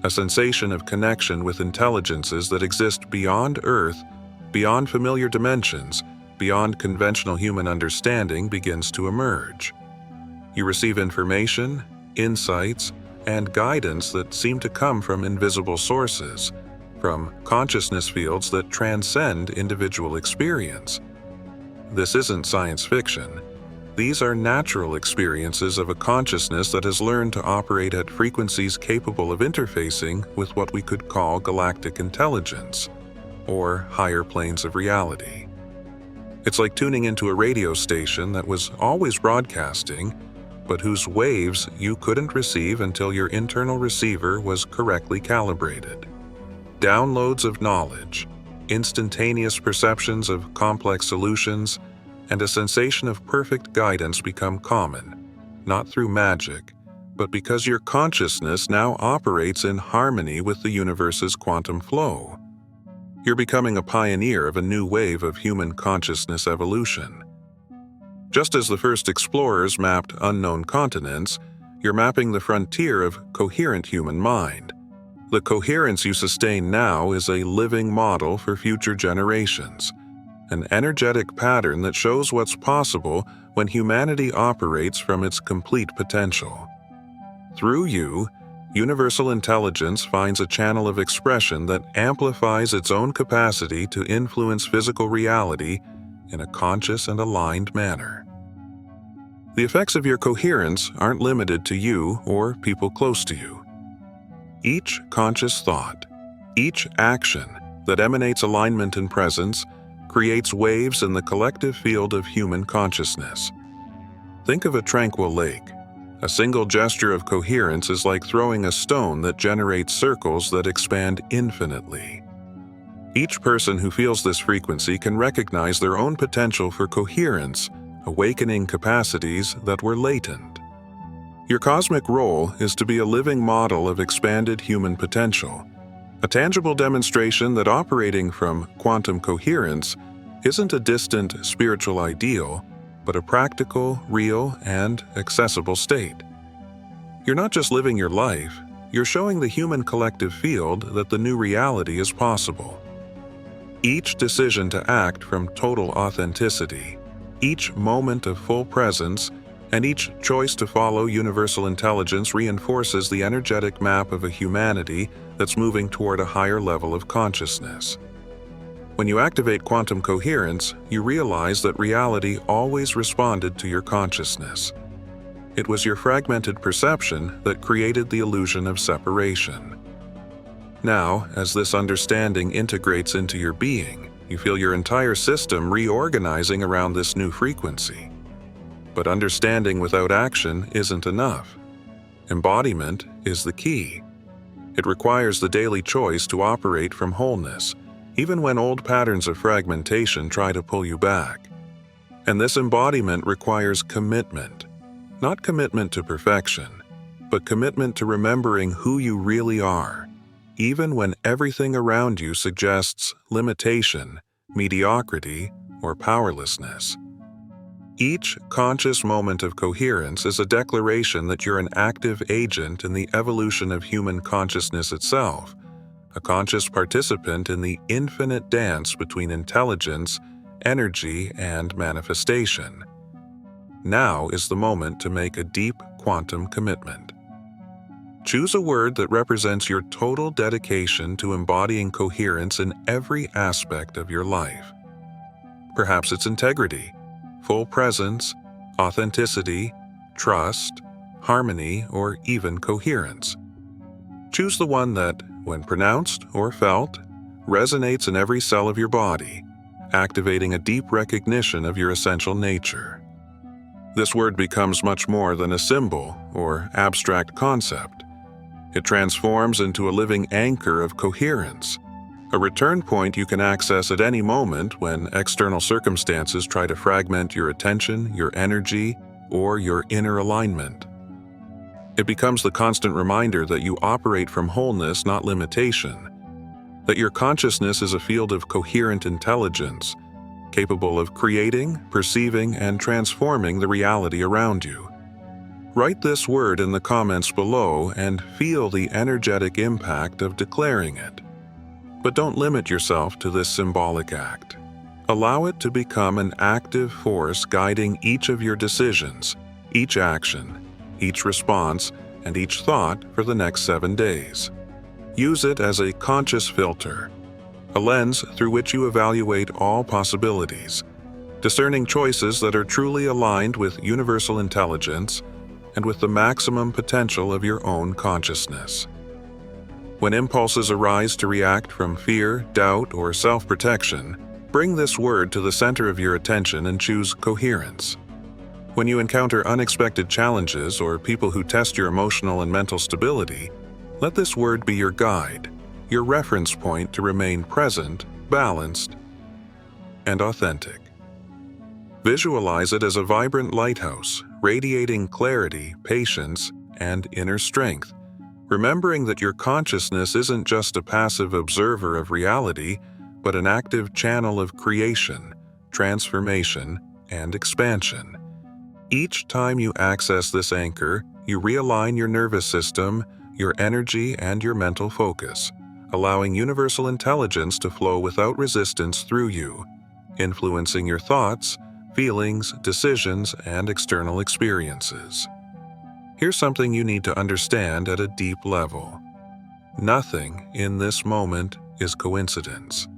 A sensation of connection with intelligences that exist beyond Earth, beyond familiar dimensions, beyond conventional human understanding begins to emerge. You receive information, insights, and guidance that seem to come from invisible sources, from consciousness fields that transcend individual experience. This isn't science fiction. These are natural experiences of a consciousness that has learned to operate at frequencies capable of interfacing with what we could call galactic intelligence, or higher planes of reality. It's like tuning into a radio station that was always broadcasting, but whose waves you couldn't receive until your internal receiver was correctly calibrated. Downloads of knowledge, instantaneous perceptions of complex solutions, and a sensation of perfect guidance become common, not through magic, but because your consciousness now operates in harmony with the universe's quantum flow. You're becoming a pioneer of a new wave of human consciousness evolution. Just as the first explorers mapped unknown continents, you're mapping the frontier of coherent human mind. The coherence you sustain now is a living model for future generations, an energetic pattern that shows what's possible when humanity operates from its complete potential. Through you, universal intelligence finds a channel of expression that amplifies its own capacity to influence physical reality in a conscious and aligned manner. The effects of your coherence aren't limited to you or people close to you. Each conscious thought, each action that emanates alignment and presence creates waves in the collective field of human consciousness. Think of a tranquil lake. A single gesture of coherence is like throwing a stone that generates circles that expand infinitely. Each person who feels this frequency can recognize their own potential for coherence, awakening capacities that were latent. Your cosmic role is to be a living model of expanded human potential, a tangible demonstration that operating from quantum coherence isn't a distant spiritual ideal, but a practical, real, and accessible state. You're not just living your life, you're showing the human collective field that the new reality is possible. Each decision to act from total authenticity, each moment of full presence, and each choice to follow universal intelligence reinforces the energetic map of a humanity that's moving toward a higher level of consciousness. When you activate quantum coherence, you realize that reality always responded to your consciousness. It was your fragmented perception that created the illusion of separation. Now, as this understanding integrates into your being, you feel your entire system reorganizing around this new frequency. But understanding without action isn't enough. Embodiment is the key. It requires the daily choice to operate from wholeness, even when old patterns of fragmentation try to pull you back. And this embodiment requires commitment. Not commitment to perfection, but commitment to remembering who you really are, even when everything around you suggests limitation, mediocrity, or powerlessness. Each conscious moment of coherence is a declaration that you're an active agent in the evolution of human consciousness itself, a conscious participant in the infinite dance between intelligence, energy, and manifestation. Now is the moment to make a deep quantum commitment. Choose a word that represents your total dedication to embodying coherence in every aspect of your life. Perhaps it's integrity, full presence, authenticity, trust, harmony, or even coherence. Choose the one that, when pronounced or felt, resonates in every cell of your body, activating a deep recognition of your essential nature. This word becomes much more than a symbol or abstract concept. It transforms into a living anchor of coherence, a return point you can access at any moment when external circumstances try to fragment your attention, your energy, or your inner alignment. It becomes the constant reminder that you operate from wholeness, not limitation, that your consciousness is a field of coherent intelligence, capable of creating, perceiving, and transforming the reality around you. Write this word in the comments below and feel the energetic impact of declaring it. But don't limit yourself to this symbolic act. Allow it to become an active force guiding each of your decisions, each action, each response, and each thought for the next 7 days. Use it as a conscious filter, a lens through which you evaluate all possibilities, discerning choices that are truly aligned with universal intelligence and with the maximum potential of your own consciousness. When impulses arise to react from fear, doubt, or self-protection, bring this word to the center of your attention and choose coherence. When you encounter unexpected challenges or people who test your emotional and mental stability, let this word be your guide, your reference point to remain present, balanced, and authentic. Visualize it as a vibrant lighthouse, radiating clarity, patience, and inner strength, remembering that your consciousness isn't just a passive observer of reality, but an active channel of creation, transformation, and expansion. Each time you access this anchor, you realign your nervous system, your energy, and your mental focus, allowing universal intelligence to flow without resistance through you, influencing your thoughts, feelings, decisions, and external experiences. Here's something you need to understand at a deep level. Nothing in this moment is coincidence.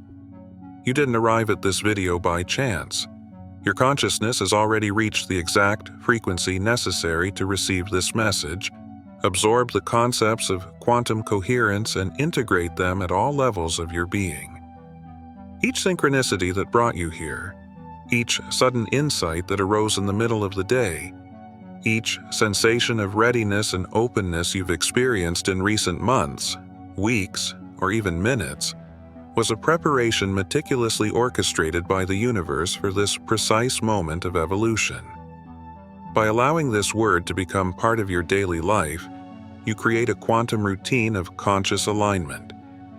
You didn't arrive at this video by chance. Your consciousness has already reached the exact frequency necessary to receive this message, absorb the concepts of quantum coherence, and integrate them at all levels of your being. Each synchronicity that brought you here, each sudden insight that arose in the middle of the day, each sensation of readiness and openness you've experienced in recent months, weeks, or even minutes, was a preparation meticulously orchestrated by the universe for this precise moment of evolution. By allowing this word to become part of your daily life, you create a quantum routine of conscious alignment,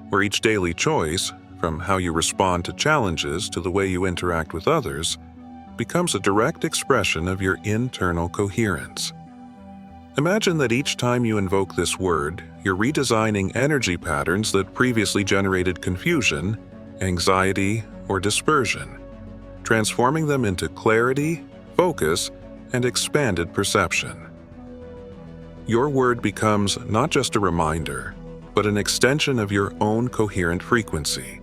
where each daily choice, from how you respond to challenges to the way you interact with others, becomes a direct expression of your internal coherence. Imagine that each time you invoke this word, you're redesigning energy patterns that previously generated confusion, anxiety, or dispersion, transforming them into clarity, focus, and expanded perception. Your word becomes not just a reminder, but an extension of your own coherent frequency,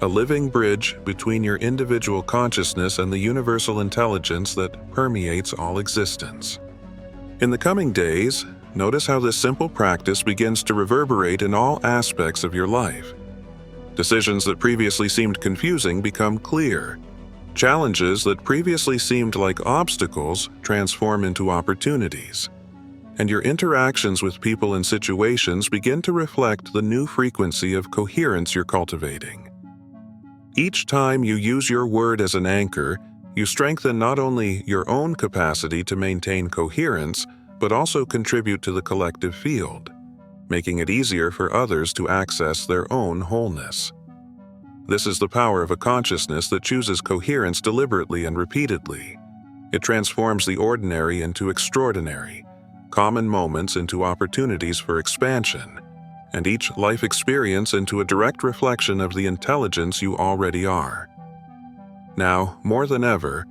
a living bridge between your individual consciousness and the universal intelligence that permeates all existence. In the coming days, notice how this simple practice begins to reverberate in all aspects of your life. Decisions that previously seemed confusing become clear. Challenges that previously seemed like obstacles transform into opportunities. And your interactions with people and situations begin to reflect the new frequency of coherence you're cultivating. Each time you use your word as an anchor, you strengthen not only your own capacity to maintain coherence, but also contribute to the collective field, making it easier for others to access their own wholeness. This is the power of a consciousness that chooses coherence deliberately and repeatedly. It transforms the ordinary into extraordinary, common moments into opportunities for expansion, and each life experience into a direct reflection of the intelligence you already are. Now, more than ever,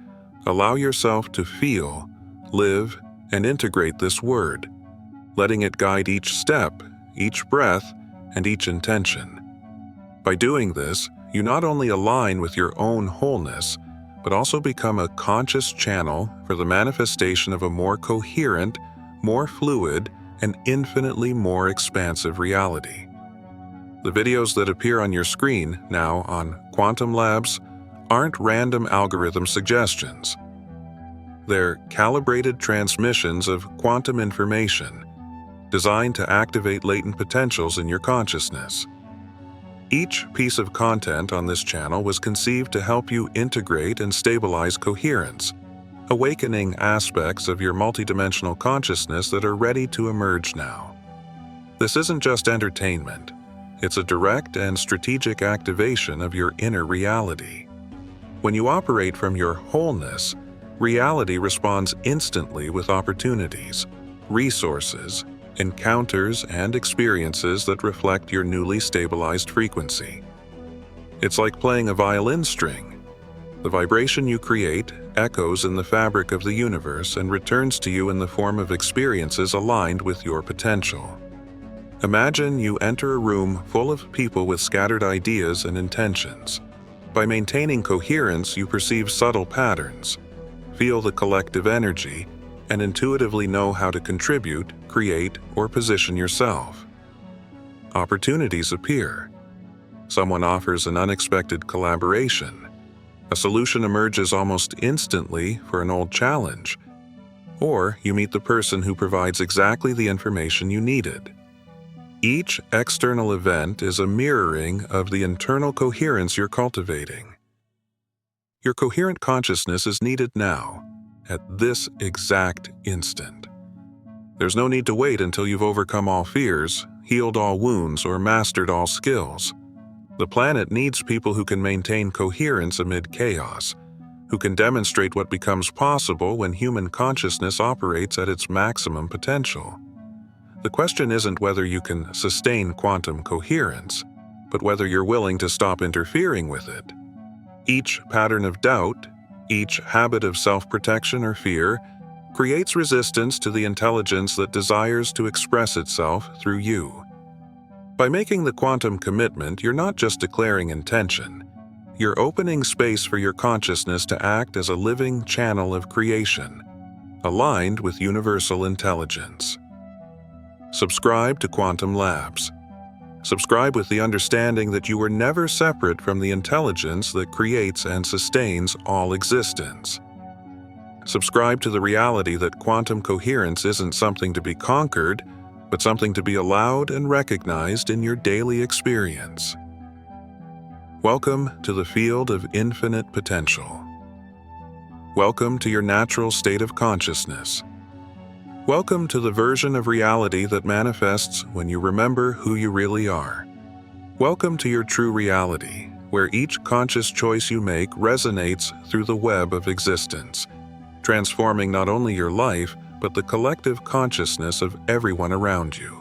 allow yourself to feel, live, and integrate this word, letting it guide each step, each breath, and each intention. By doing this, you not only align with your own wholeness, but also become a conscious channel for the manifestation of a more coherent, more fluid, and infinitely more expansive reality. The videos that appear on your screen now on Quantum Labs aren't random algorithm suggestions. They're calibrated transmissions of quantum information designed to activate latent potentials in your consciousness. Each piece of content on this channel was conceived to help you integrate and stabilize coherence, awakening aspects of your multidimensional consciousness that are ready to emerge now. This isn't just entertainment. It's a direct and strategic activation of your inner reality. When you operate from your wholeness, reality responds instantly with opportunities, resources, encounters, and experiences that reflect your newly stabilized frequency. It's like playing a violin string. The vibration you create echoes in the fabric of the universe and returns to you in the form of experiences aligned with your potential. Imagine you enter a room full of people with scattered ideas and intentions. By maintaining coherence, you perceive subtle patterns, feel the collective energy, and intuitively know how to contribute, create, or position yourself. Opportunities appear. Someone offers an unexpected collaboration. A solution emerges almost instantly for an old challenge. Or you meet the person who provides exactly the information you needed. Each external event is a mirroring of the internal coherence you're cultivating. Your coherent consciousness is needed now, at this exact instant. There's no need to wait until you've overcome all fears, healed all wounds, or mastered all skills. The planet needs people who can maintain coherence amid chaos, who can demonstrate what becomes possible when human consciousness operates at its maximum potential. The question isn't whether you can sustain quantum coherence, but whether you're willing to stop interfering with it. Each pattern of doubt, each habit of self-protection or fear, creates resistance to the intelligence that desires to express itself through you. By making the quantum commitment, you're not just declaring intention. You're opening space for your consciousness to act as a living channel of creation, aligned with universal intelligence. Subscribe to Quantum Labs. Subscribe with the understanding that you are never separate from the intelligence that creates and sustains all existence. Subscribe to the reality that quantum coherence isn't something to be conquered, but something to be allowed and recognized in your daily experience. Welcome to the field of infinite potential. Welcome to your natural state of consciousness. Welcome to the version of reality that manifests when you remember who you really are. Welcome to your true reality, where each conscious choice you make resonates through the web of existence, transforming not only your life, but the collective consciousness of everyone around you.